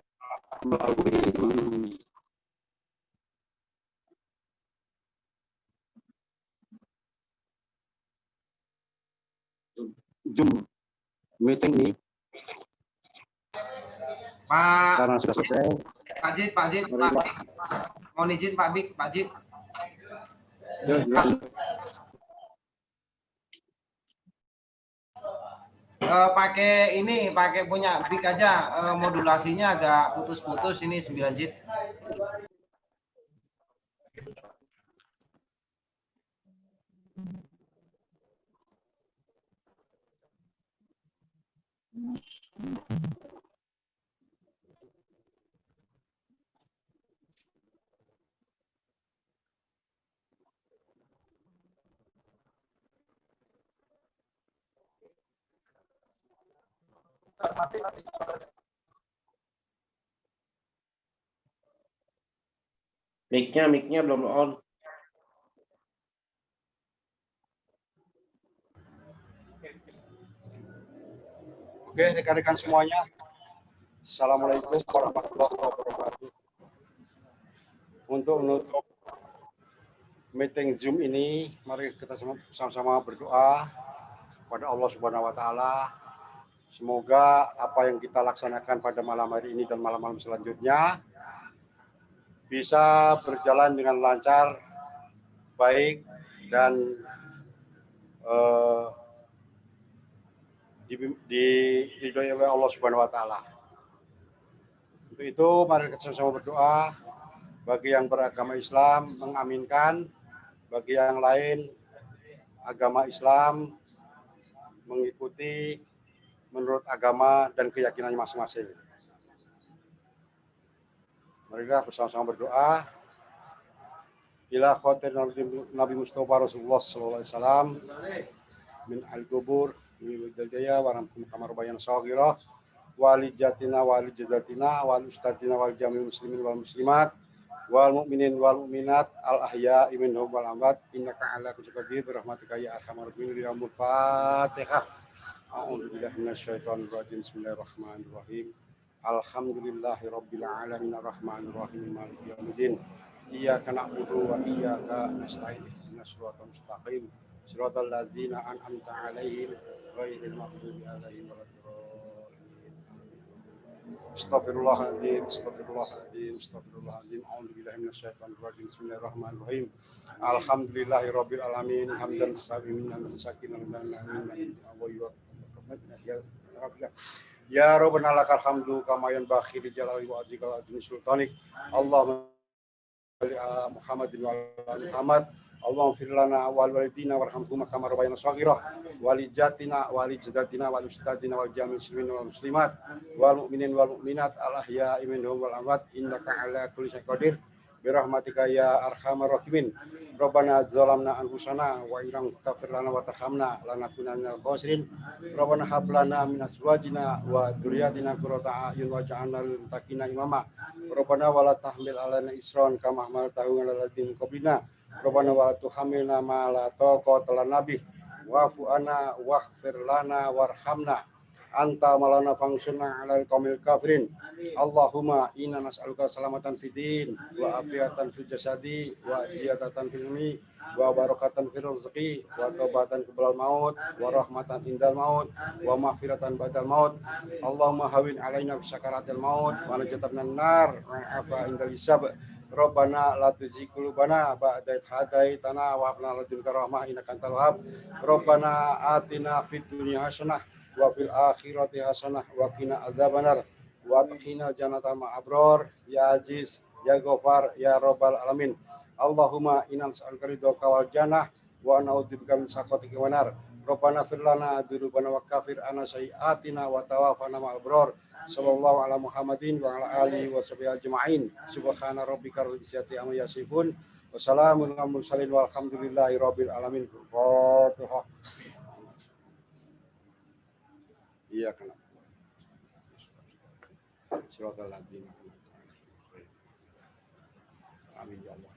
melalui Zoom meeting ini Pak, karena sudah selesai. Pak Jid, mohon izin Pak Bik, Pak Jid. Pakai punya Bik aja, modulasinya agak putus-putus ini 9 Jid. Mic-nya belum on. Oke, rekan-rekan semuanya. Assalamualaikum warahmatullahi wabarakatuh. Untuk menutup meeting Zoom ini, mari kita sama-sama berdoa kepada Allah Subhanahu wa taala. Semoga apa yang kita laksanakan pada malam hari ini dan malam-malam selanjutnya bisa berjalan dengan lancar, baik, dan diridhoi oleh Allah Subhanahu wa Ta'ala. Untuk itu, mari kita sama-sama berdoa. Bagi yang beragama Islam mengaminkan, bagi yang lain agama Islam mengikuti menurut agama dan keyakinannya masing-masing. Marilah bersama-sama berdoa. Ila khatir Nabi Mustafa Rasulullah sallallahu alaihi wasallam min al-qubur min al-jaya wa ramkum kamar bayan saghirah wali jatina wali jadatina wal ustadina wal jami'il muslimin wal muslimat wal mu'minin wal mu'minat al ahya'i minhum wal amwat innaka ala kulli qadir bi rahmatika ya arhamar rahimin. Al-Fatihah. A'udzu billahi minasyaitonir rajim. Bismillahirrahmanirrahim. Alhamdulillahi rabbil alamin arrahmanir rahim maliki yaumiddin. Iyyaka na'budu wa iyyaka nasta'in. Ihdinas siratal mustaqim. Siratal ladzina an'amta 'alaihim ghairil maghdubi 'alaihim waladdallin. Astaghfirullahaladzim, astaghfirullahaladzim, astaghfirullahaladzim. A'udzubillahi minasyaitonir rajim. Bismillahirrahmanirrahim. Alhamdulillahirabbil alamin hamdan sabinan sakinan dan amin wa ya Rabbana lakal hamdu kama yanbaghi li jalali wa ajika wa azmi sultanik. Allahumma Muhammadin wa ala Muhammad. Allahumma fir lana wal walidina warhamhum kama rabbayana shaghira wali jatina wali jadatina wal ustadina wal jami'il muslimin wal muslimat wal mu'minin wal mu'minat al ahya'i minhum wal amwat innaka ala kulli syai'in qadir bi rahmatika ya arhamar rahimin. Rabbana dzalamna anfusana wa illam taghfir lana wa tarhamna lanakunanna minal khasirin. Rabbana hab lana min azwajina wa dzurriyyatina qurrata a'yun waj'alna lil muttaqina imama. Rabbana wa la tahmil 'alaina isran kama hamaltahu 'alal ladzina min qablina. Rabbana wa la tuhammilna ma la taqata lana bih wa'fu 'anna waghfir lana warhamna anta malana fangsunna 'alal qaumil kafirin. Allahumma inna nas'aluka salamatan fid din wa afiatan fil jasadi wa ziyadatan fil ilmi wa barakatan fil rizqi wa taubatan qabla maut wa rahmatan indal maut wa maghfiratan ba'dal maut. Allahumma hawin 'alaina fi sakaratil maut wa najatan minan nar wa afa indal hisab. Rabbana la tuzigh qulubana ba'da idh hadaitana wa hab lana ladunka rahmah innaka antal wahhab. Rabbana atina fid dunya hasanah wa fil akhirati hasanah wa qina adzabannar wa adkhilna jannatal ma'abrar ya aziz ya ghafar ya rabbal alamin. Allahumma inna nas'aluka ridhaka wal jannah wa na'udzubika min sakhatika wan nar. Rabbana fir lana dzunubana wa kafir anna sayyi'atina wa tawaffana ma'al abrar. Sallallahu ala Muhammadin wa ala alihi wa sahbihi ajma'in. Subhana rabbika rabbil izzati amma yasifun wa salamun alal mursalin walhamdulillahi rabbil alamin. Fatihah. Iya kena. Siratal ladzina amin ya Allah.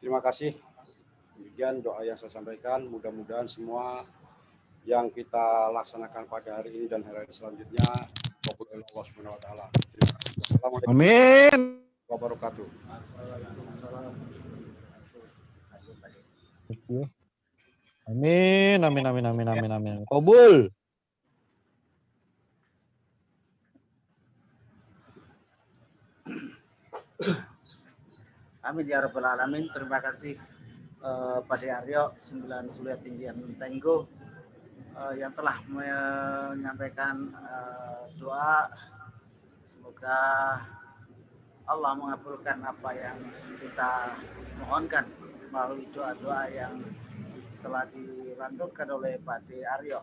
Terima kasih. Demikian doa yang saya sampaikan. Mudah-mudahan semua yang kita laksanakan pada hari ini dan hari selanjutnya kabul oleh Allah Subhanahu wa taala. Terima kasih. Assalamualaikum warahmatullahi wabarakatuh. Amin, amin, amin, amin, amin, amin. Kabul. Amin ya rabbal alamin. Terima kasih Pak Aryo 9 Suliat Tinggian Tenggo yang telah menyampaikan doa. Semoga Allah mengabulkan apa yang kita mohonkan melalui doa-doa yang telah dilantunkan oleh Pak Aryo.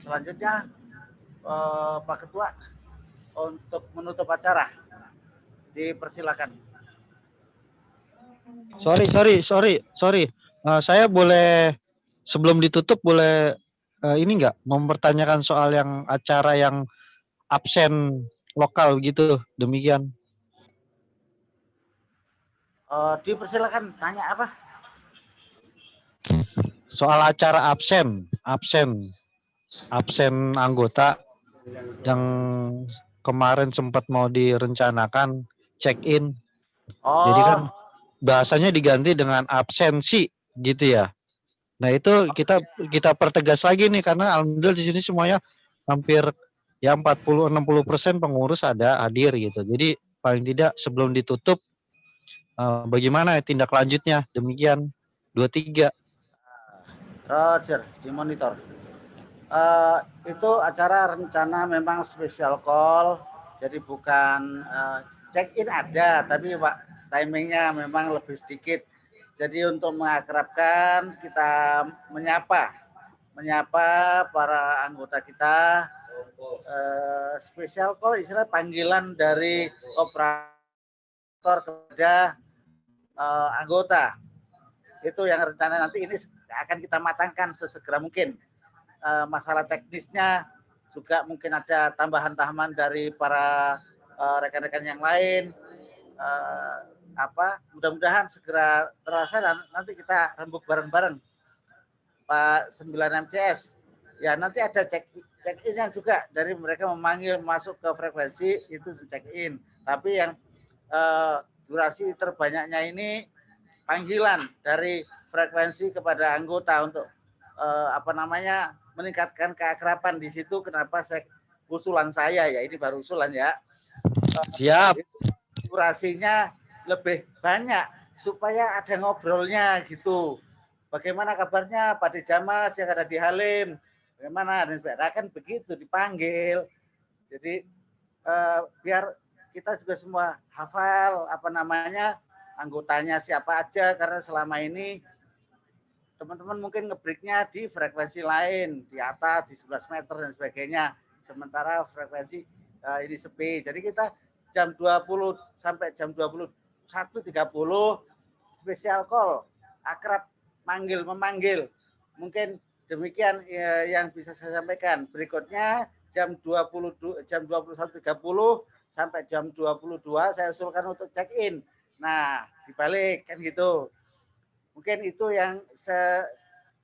Selanjutnya Pak Ketua untuk menutup acara dipersilakan. Sorry. Saya boleh sebelum ditutup boleh ini enggak mempertanyakan soal yang acara yang absen lokal gitu. Demikian. Dipersilakan, tanya apa? Soal acara absen anggota yang kemarin sempat mau direncanakan check in. Jadi kan bahasanya diganti dengan absensi gitu ya. Nah itu kita pertegas lagi nih karena alhamdulillah di sini semuanya hampir ya 40-60% pengurus ada hadir gitu. Jadi paling tidak sebelum ditutup bagaimana tindak lanjutnya. Demikian 23. Roger, dimonitor. Itu acara rencana memang special call, jadi bukan check-in ada, tapi Pak timingnya memang lebih sedikit. Jadi untuk mengakrabkan, kita menyapa para anggota kita, special call istilah panggilan dari operator kepada anggota. Itu yang rencana nanti ini akan kita matangkan sesegera mungkin. Masalah teknisnya juga mungkin ada tambahan-tambahan dari para rekan-rekan yang lain. Mudah-mudahan segera terasa dan nanti kita rembuk bareng-bareng Pak 9 MCS. Ya nanti ada check-in-nya juga dari mereka memanggil masuk ke frekuensi itu check-in. Tapi yang durasi terbanyaknya ini panggilan dari frekuensi kepada anggota untuk meningkatkan keakraban di situ. Kenapa usulan saya ya, ini baru usulan ya. Siap. Durasinya lebih banyak supaya ada ngobrolnya gitu. Bagaimana kabarnya Pak Dijamas yang ada di Halim? Bagaimana? Dan kan begitu dipanggil. Jadi biar kita juga semua hafal anggotanya siapa aja, karena selama ini teman-teman mungkin ngebreaknya di frekuensi lain, di atas, di 11 meter dan sebagainya. Sementara frekuensi ini sepi. Jadi kita jam 20 sampai jam 21.30 special call, akrab memanggil. Mungkin demikian yang bisa saya sampaikan. Berikutnya jam 21.30 sampai jam 22 saya usulkan untuk check-in. Nah, dibalik kan gitu. Mungkin itu yang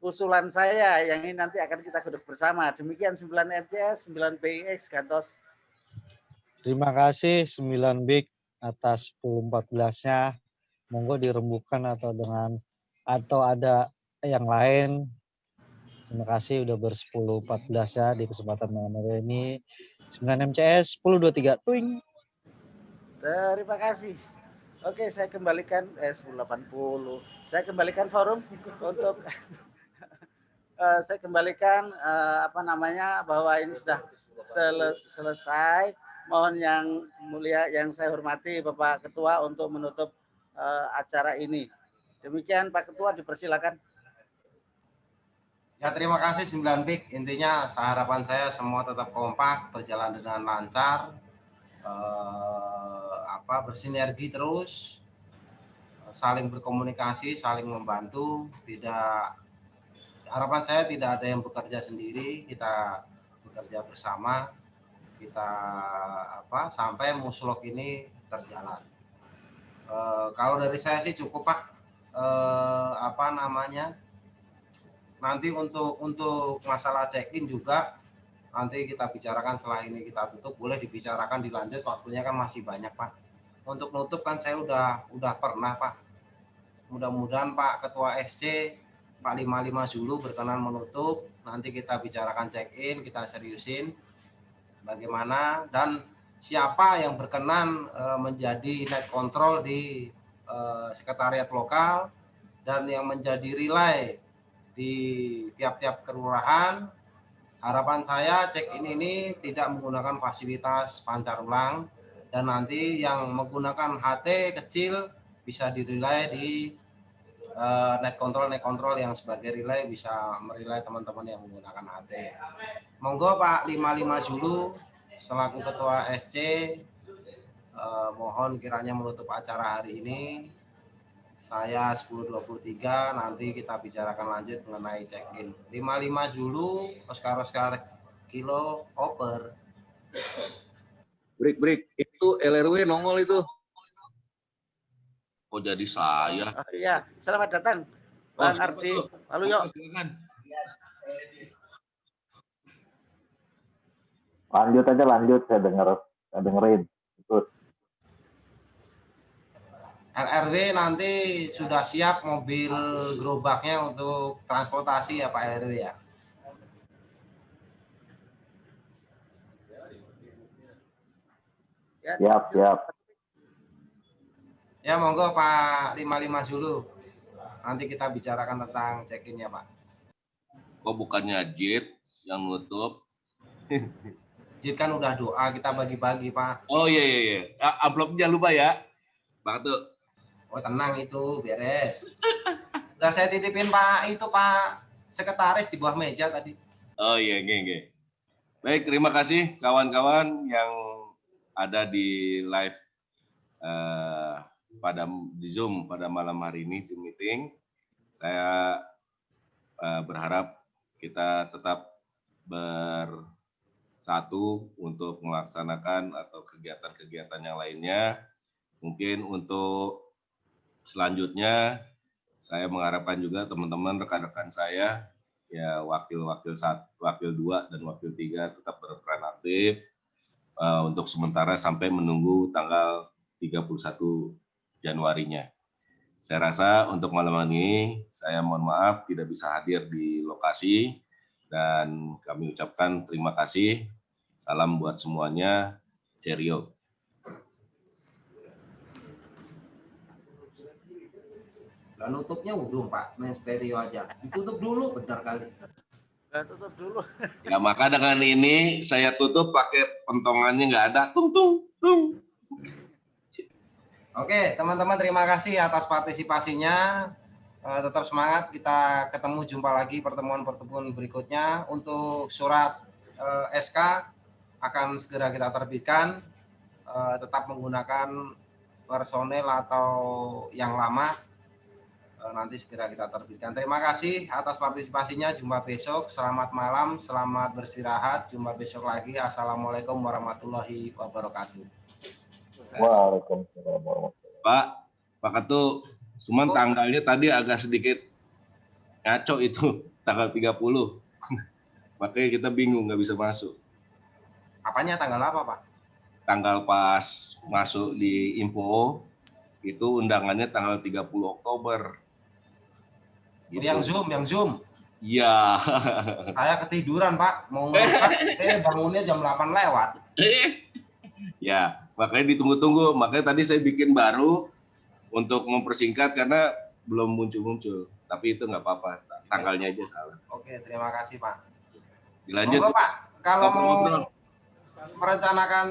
usulan saya yang ini nanti akan kita godok bersama. Demikian 9 MCS, 9 BIX, Gantos. Terima kasih 9 BIG atas 10-14-nya. Monggo dirembukan atau ada yang lain. Terima kasih udah ber-10-14 ya di kesempatan malam hari ini. 9 MCS 10-23. Twing. Terima kasih. Oke, saya kembalikan 1080. Saya kembalikan forum untuk saya kembalikan bahwa ini sudah selesai. Mohon yang mulia yang saya hormati Bapak Ketua untuk menutup acara ini. Demikian Pak Ketua, dipersilakan. Ya, terima kasih 9 BIG. Intinya harapan saya semua tetap kompak, berjalan dengan lancar, bersinergi terus, saling berkomunikasi, saling membantu. Harapan saya tidak ada yang bekerja sendiri, kita bekerja bersama, kita sampai muslok ini terjalan. Kalau dari saya sih cukup Pak. Nanti untuk masalah check-in juga nanti kita bicarakan setelah ini kita tutup, boleh dibicarakan dilanjut, waktunya kan masih banyak Pak. Untuk nutup kan saya udah pernah Pak. Mudah-mudahan Pak Ketua SC Pak 55 Zulu berkenan menutup, nanti kita bicarakan check-in, kita seriusin bagaimana dan siapa yang berkenan menjadi net control di sekretariat lokal dan yang menjadi relay di tiap-tiap kelurahan. Harapan saya check-in ini tidak menggunakan fasilitas pancar ulang dan nanti yang menggunakan HT kecil bisa direlay di net control yang sebagai relay bisa merelay teman-teman yang menggunakan HT. Monggo Pak 55 Zulu selaku Ketua SC mohon kiranya menutup acara hari ini. Saya 10.23 nanti kita bicarakan lanjut mengenai check-in. 55 Zulu Oscar Kilo Over. Break itu LRW nongol itu. Oh jadi saya. Iya, selamat datang Bang Ardi. Lalu yuk. Lanjut, saya dengerin. Ikut. LRW nanti sudah siap mobil gerobaknya untuk transportasi ya Pak LRW ya. Siap. Ya monggo Pak 55 dulu. Nanti kita bicarakan tentang check-in ya Pak. Kok bukannya Jit yang nutup? Jit kan udah doa, kita bagi-bagi Pak. Oh iya. Amplopnya lupa ya. Pak tuh. Oh tenang itu, beres. Udah saya titipin Pak itu Pak Sekretaris di bawah meja tadi. Oh iya, oke. Baik, terima kasih kawan-kawan yang ada di live di Zoom pada malam hari ini, Zoom meeting. Saya berharap kita tetap bersatu untuk melaksanakan atau kegiatan-kegiatan yang lainnya. Mungkin untuk selanjutnya saya mengharapkan juga teman-teman rekan-rekan saya ya wakil 2 dan wakil 3 tetap berperan aktif untuk sementara sampai menunggu tanggal 31 Januarinya. Saya rasa untuk malam ini saya mohon maaf tidak bisa hadir di lokasi dan kami ucapkan terima kasih. Salam buat semuanya. Cheerio. Lah nutupnya udah Pak, main stereo aja. Ditutup dulu, benar kali. Tutup dulu. Ya maka dengan ini saya tutup pakai pentongannya nggak ada. Tung tung tung. Oke teman-teman terima kasih atas partisipasinya. Tetap semangat, kita ketemu jumpa lagi pertemuan-pertemuan berikutnya. Untuk surat SK akan segera kita terbitkan. Tetap menggunakan personel atau yang lama. Nanti segera kita terbitkan. Terima kasih atas partisipasinya. Jumpa besok. Selamat malam, selamat beristirahat. Jumpa besok lagi. Assalamualaikum warahmatullahi wabarakatuh. Waalaikumsalam warahmatullahi wabarakatuh. Pak Ketu, cuman tanggalnya tadi agak sedikit ngaco itu, tanggal 30. Makanya kita bingung nggak bisa masuk. Apanya tanggal apa Pak? Tanggal pas masuk di info, itu undangannya tanggal 30 Oktober. Gitu. Yang Zoom. Iya. Saya ketiduran Pak, mau ngangkat, bangunnya jam 8 lewat. Ya, makanya ditunggu-tunggu. Makanya tadi saya bikin baru untuk mempersingkat karena belum muncul-muncul. Tapi itu nggak apa-apa, tanggalnya aja salah. Oke, terima kasih Pak. Dilanjut. Monggo, Pak, kalau mau merencanakan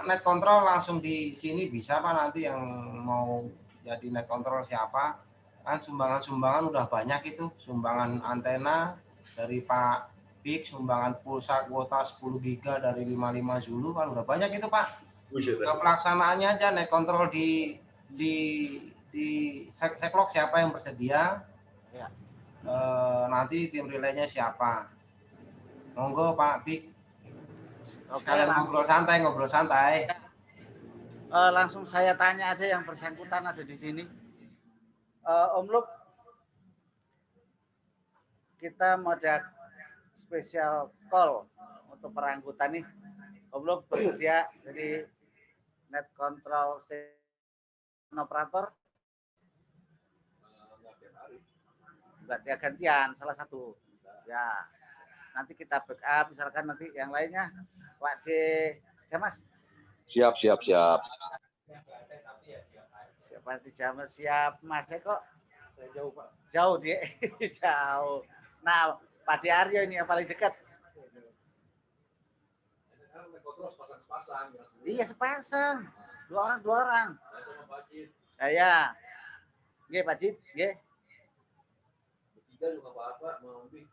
net control langsung di sini bisa Pak, nanti yang mau jadi net control siapa? Kan sumbangan-sumbangan udah banyak itu, sumbangan antena dari Pak Big, sumbangan pulsa kuota 10 giga dari 55 Zulu kan udah banyak itu Pak. Pelaksanaannya aja net control di seklok siapa yang bersedia. Ya. Nanti tim relaynya siapa. Monggo Pak Big. Sekalian ngobrol santai. Langsung saya tanya aja yang bersangkutan ada di sini. Om Luk, kita mau ada spesial call untuk perangkutan nih. Om Luk bersedia jadi net control station operator? Enggak, dia gantian salah satu. Ya. Nanti kita backup, misalkan nanti yang lainnya Pak D. Jamas. Siap. Siapa di Jamas siap, Mas kok jauh Pak. Jauh dia, jauh. Nah, Pak D. Aryo ini yang paling dekat. Iya sepasang, dua orang. Saya, nggih Pak Jid, nggih. Bertiga juga Pak mau lebih.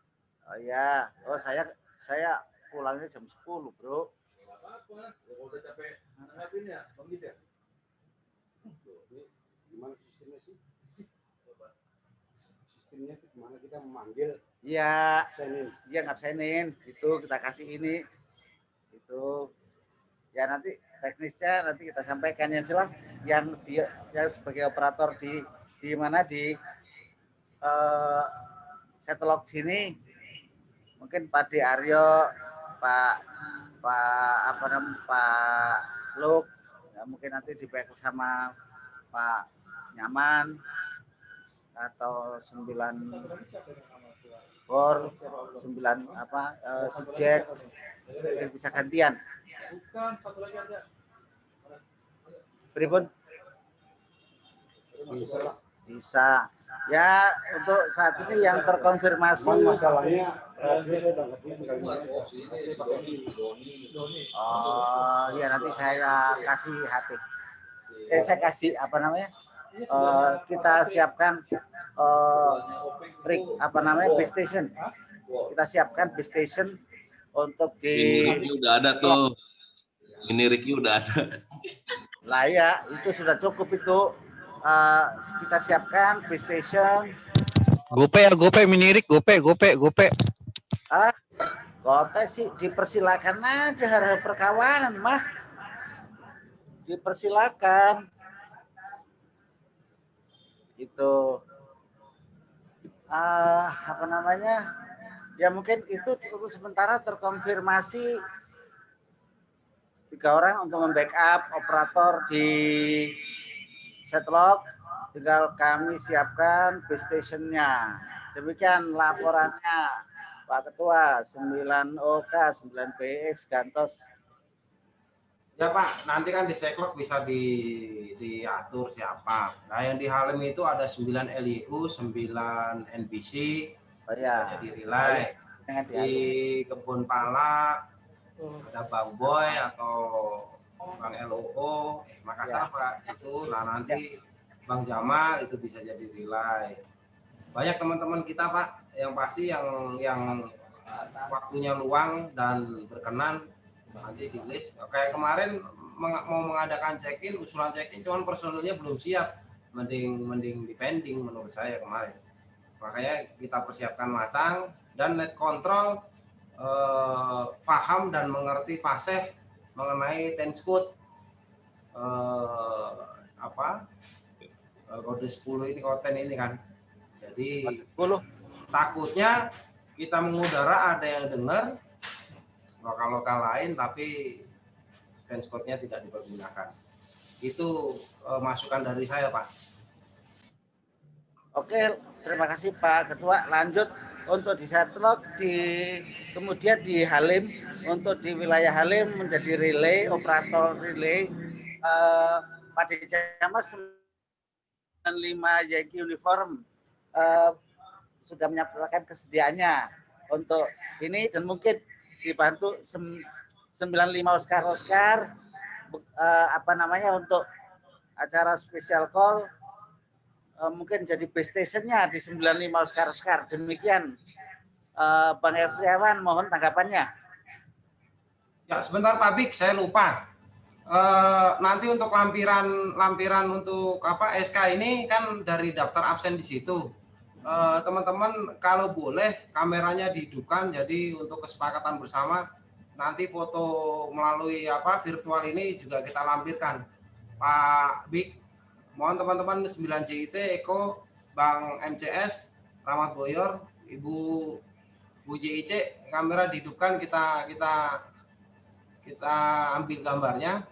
Oh iya, saya pulangnya jam 10 bro. Nggak apa-apa, kalau udah capek nanggapin ya, Bang Gita. Gimana sistemnya sih? Sistemnya itu gimana kita memanggil? Iya, dia ngabsenin, itu kita kasih ini, itu ya nanti teknisnya nanti kita sampaikan yang jelas yang dia yang sebagai operator di mana di setlog sini. Mungkin Pak D. Aryo, Pak Luk, ya mungkin nanti di backup sama Pak Nyaman atau 9 Bor, 9 Subjek, bisa gantian. Bukan, satu lagi ada. Pripun? Bisa. Ya, untuk saat ini yang terkonfirmasi. Masalahnya oh, ya nanti saya kasih hati. Saya kasih apa namanya? Kita siapkan base station. Kita siapkan base station untuk di. Ini udah ada tuh. Ini Ricky udah ada. Lah ya, itu sudah cukup itu. Kita siapkan base station. Gope ya, gope minirik, gope. Gope sih dipersilakan aja, hal perkawanan mah. Dipersilakan. Itu apa namanya? Ya mungkin itu untuk sementara terkonfirmasi 3 orang untuk membackup operator di Setlock, tinggal kami siapkan base station-nya. Demikian laporannya Pak Ketua, 9OK, 9PX, Gantos. Ya Pak, nanti kan di Setlock bisa diatur siapa. Nah yang di Halim itu ada 9 LIU, 9 NBC, jadi relay. Di Kebun Pala ada Bang Boy atau Bang LOO, Makassar Pak itu. Nah nanti Bang Jamal itu bisa jadi relay. Banyak teman-teman kita Pak yang pasti yang waktunya luang dan berkenan nanti di list. Kayak kemarin mau mengadakan check-in, usulan check-in, cuman personilnya belum siap. Mending depending menurut saya kemarin. Makanya kita persiapkan matang dan net control paham dan mengerti fasih mengenai Tenscoot kode 10 ini konten ini kan. Jadi 10 takutnya kita mengudara ada yang dengar lokal lain tapi Tenscoot-nya tidak dipergunakan. Itu masukan dari saya, Pak. Oke, terima kasih Pak Ketua. Lanjut untuk di Setlock, kemudian di Halim, untuk di wilayah Halim menjadi relay, operator relay. Pak Dijamas 95 Yankee Uniform sudah menyatakan kesediaannya untuk ini dan mungkin dibantu 95 Oscar untuk acara special call. Mungkin jadi base station-nya di 95 Oscar. Demikian Bang Efriawan, mohon tanggapannya. Ya sebentar Pak Bik, saya lupa. Nanti untuk lampiran untuk SK ini kan dari daftar absen di situ. Teman-teman kalau boleh kameranya dihidupkan, jadi untuk kesepakatan bersama nanti foto melalui virtual ini juga kita lampirkan. Pak Bik, mohon teman-teman 9 JIT, Eko, Bang MCS, Rahmat Boyor, Ibu JIC, kamera dihidupkan, kita ambil gambarnya.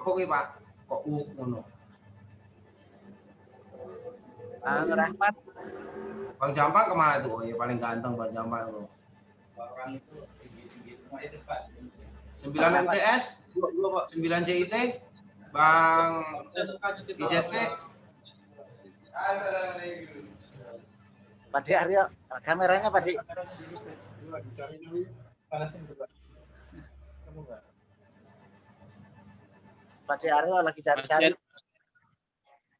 Oke Pak, kok ngono. Bang Rahmat. Bang Jampang kemana tuh? Oh ya paling ganteng Bang Jampang tuh. 9 MCS, 9 JIT, Bang IZT. Pak Di Aryo, kameranya Pak Di. Pak Di Aryo lagi cari-cari.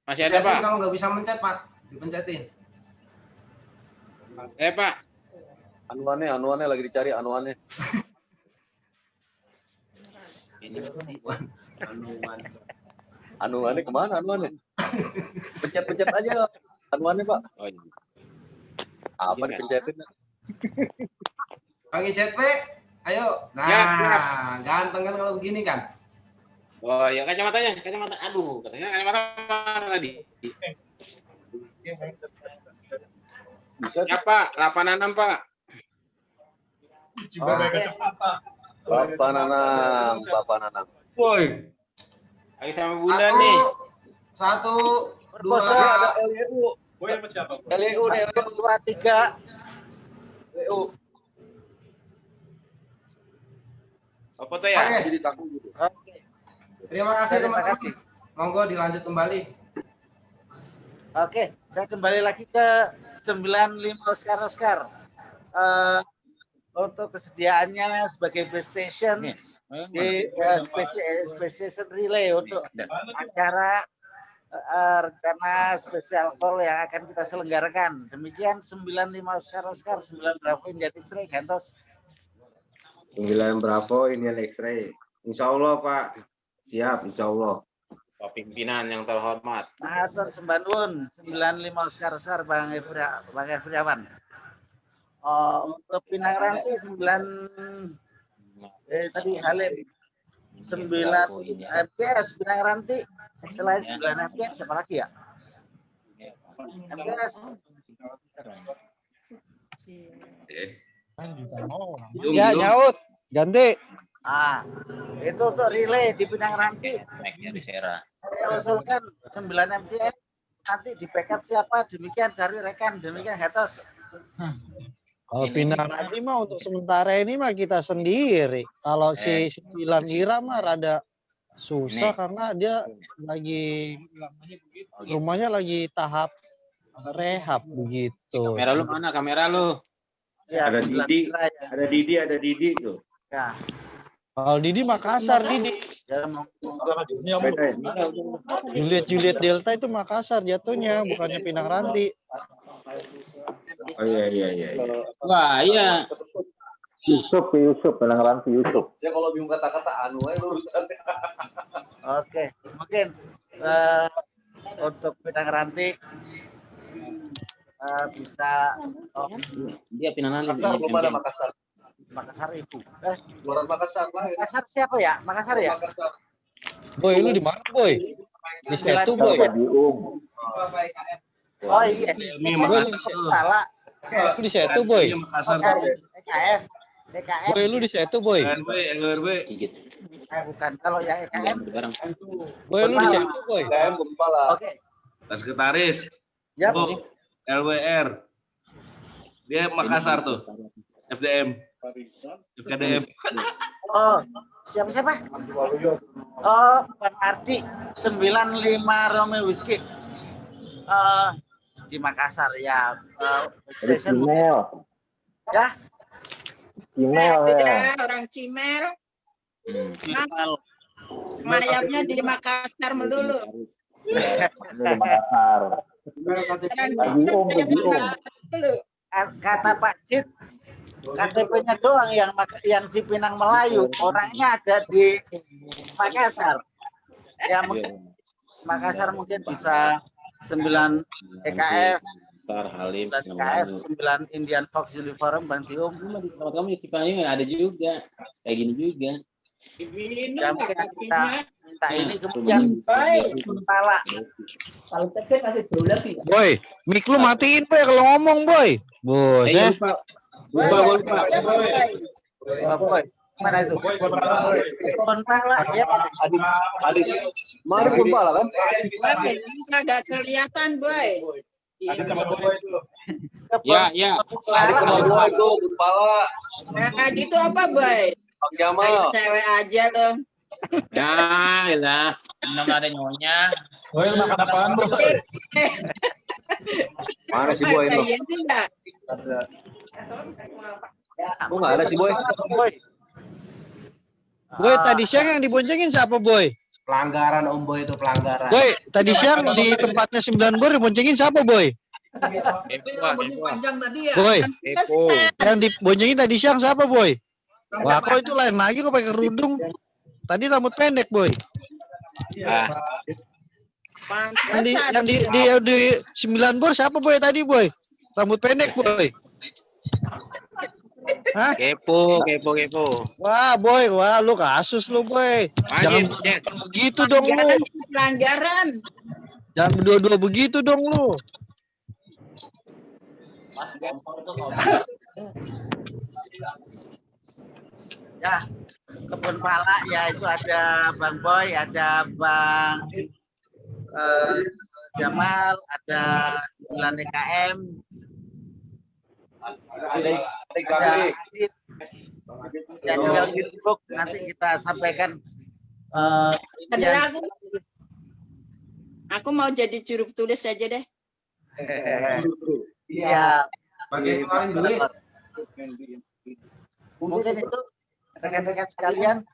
Masih ada Pak? Kalau nggak bisa mencet Pak, dipencetin. Pak. Anuannya lagi dicari anuannya. Anuannya kemana anuannya? Pencet aja anuannya Pak. Oh, iya. Apa dipencetin? Bang IZP, ayo. Nah, ya. Ganteng kan kalau begini kan. Oh ya kacamata. Aduh, katanya kacamata mana tadi? Ya Pak, 86 Pak. Bapak Nanang. Woi. Lagi sama Bunda nih. 1, 2, ada LIU. Boy sama siapa? LIU nih, 2, 3. LIU. Foto ya? Oke. Terima kasih Terima teman-teman. kasih. Monggo dilanjut kembali. Oke, saya kembali lagi ke 95 Oscar. Untuk kesediaannya sebagai base station di space station relay untuk acara rencana spesial call yang akan kita selenggarakan. Demikian 95 Oscar 9 Bravo India X-ray Gantos. 9 Bravo Indian X-ray. Insya Allah Pak, siap Insya Allah. Pak Pimpinan yang terhormat. Atur sembah nuwun 95 Oscar Bang Efriawan. Untuk Pinang Ranti 9 tadi Halim 9 MTS Pinang Ranti. Selain 9 MTS siapa lagi ya? MTS. Ya, nyaut. Ganti. Itu untuk relay di Pinang Ranti. Saya Saya usulkan 9 MTS. Nanti di backup siapa? Demikian cari rekan. Demikian Hetos. Kalau Pinang Ranti mah untuk sementara ini mah kita sendiri. Kalau si 9 Ira mah rada susah karena dia lagi rumahnya lagi tahap rehab begitu. Kamera lu mana? Kamera lu? Ya, Ada Didi tuh. Ya. Kalau Didi Makassar, Didi. Juliet Delta itu Makassar jatuhnya, bukannya Pinang Ranti. Oh iya. Wah, iya. Yusuf, Pinang Ranti Yusuf. Saya kalau bingung kata-kata anu urusan. Oke, mungkin untuk Pinang Ranti bisa dia Pinang Ranti. Makassar belum ada Makassar. Makassar Ibu. Luar Makassar lah. Makassar siapa ya? Makassar ya? Boy, lu di mana, Boy? Di Setu, Boy. Oh iya. Salah. Lu di Setu, Boy. EKF. Boy, lu di Setu, Boy. LRW. Bukan. Kalau yang EKM. Boy, lu di Setu, Boy. Oke. Sekretaris. Yap. Bu, LWR. Dia Makassar tuh. FDM. FKDM. Oh, siapa? Oh, Bang Ardi 95 Romeo Whiskey. Di Makassar ya. Cimel. Ya. Cimel ya. Orang Cimel. Mayapnya di Makassar melulu. Di Makassar. Bagi Om. Kata Pak Cid, KTP-nya doang yang si Pinang Melayu, orangnya ada di Makassar. Ya mungkin Makassar mungkin bisa 9 EKF, 9 EKF, 9 Indian Fox Uniform, Bang Cium. Kamu di Cipayung ada juga, kayak gini juga. Ya mungkin kita minta ini kemudian kepala. Boy, mic lu matiin, Boy, kalau ngomong, Boy. Boy, Boy, mana itu? Kepala ya. Adik. Mana Purpala kan? Nggak kelihatan, Boy. Ya. Adik kedua itu Purpala. Nah, gitu apa, Boy? Bang Jamal. Cewek aja tuh. Ya, lah. Enam ada nyonya. Boy, makan apaan, Boy? Mana si Boy itu? Oh, nggak ada si Boy. Boy, tadi siang yang diboncengin siapa, Boy? Pelanggaran Om Boy itu pelanggaran. Boy, tadi siang di tempatnya 9 Bor diboncengin siapa, Boy? Panjang tadi ya. Boy, yang diboncengin tadi siang siapa, Boy? Wah, kok itu lain lagi, kok pakai kerudung? Tadi rambut pendek, Boy. Yang di 9 Bor siapa, Boy, tadi, Boy? Rambut pendek, Boy. Hah? Kepo. Wah, Boy, lu kasus lu, Boy. Jangan begitu dong lu. Pelanggaran. Jangan berdua-dua begitu dong lu. Ya, kebun pala ya itu ada Bang Boy, ada Bang Jamal, ada 9 EKM, ada Adit. Ya, tinggal di-book, nanti kita sampaikan. Ada aku mau jadi juru tulis saja deh. Iya. Bagi kemarin duit. Mungkin itu rekan-rekan sekalian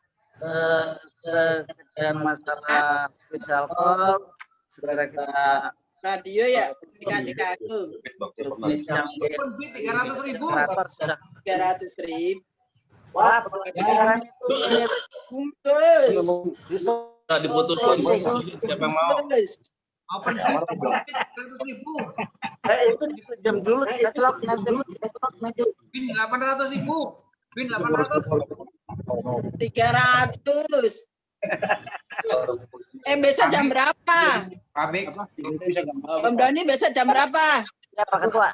sekedar masalah special call segera kita radio ya dikasih ke aku. 300.000. 300.000. Wah, pelajaran itu bungkus. Nggak diputuskan siapa yang mau? Open 300.000. Itu jam dulu setelah nanti. Bin 800.000. Bin 800. 300. Besok jam berapa? Pabik. Om Doni besok jam berapa? Ya Pak Ketua.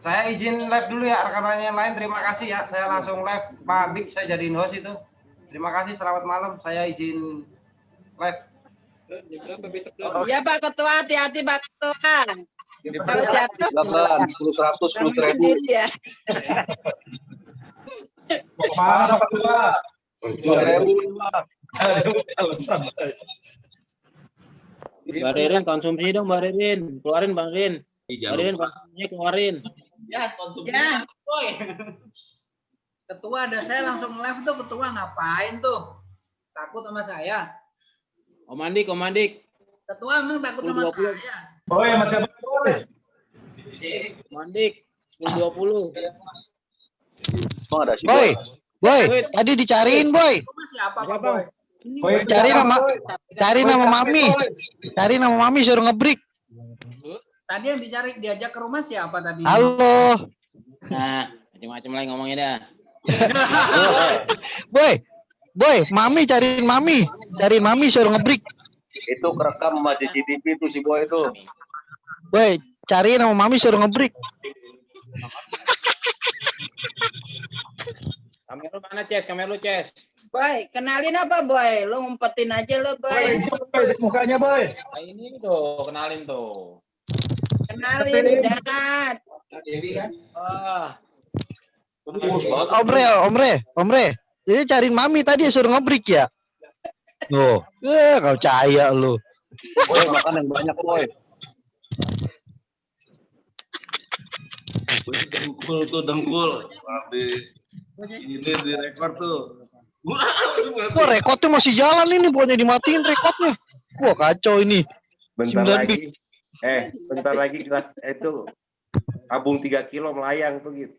Saya izin live dulu ya rekan-rekan yang lain. Terima kasih ya. Saya langsung live. Pak Bik saya jadiin host itu. Terima kasih. Selamat malam. Saya izin live. Iya Pak Ketua, hati-hati Pak Ketua. Kalau jatuh, Silakan 10.100 sendiri ya. Mana Pak Ketua? Mbak Ririn konsumsi dong Mbak Ririn. Keluarin Bang Rin. Mbak Ririn konsumsinya keluarin. Ya, konsumsinya. Ketua ada saya langsung live tuh, ketua ngapain tuh? Takut sama saya. Om Andik. Ketua emang takut sama saya. Oh ya masih apa? Om Andik 20. Oh, ada si Boy, tadi dicariin Boy. Siapa Pak Boy? Cari nama Mami. Cari nama Mami suruh ngebreak. Tadi yang diajak ke rumah siapa tadi? Halo. Nah, macam-macam lagi ngomongnya dah. Boy, Mami cariin Mami. Cariin Mami suruh ngebreak. Itu kerekam sama CCTV itu si Boy itu. Boy, cariin nama Mami suruh ngebreak. Kamera mana Ces? Kamera lu Ces. Boy, kenalin apa Boy? Lu ngumpetin aja lo Boy. Mukanya Boy. Nah, ini tuh, kenalin tuh. Kenalin Dat. Omre. Jadi cariin Mami tadi suruh ngebreak ya. Tuh, kau percaya lu. Boy, makan yang banyak Boy. Dengkul. Ini direkord tuh. Wah, rekodnya masih jalan ini, bukannya dimatiin rekodnya. Wah, kacau ini. Bentar lagi kelas itu tabung 3 kilo melayang tuh gitu.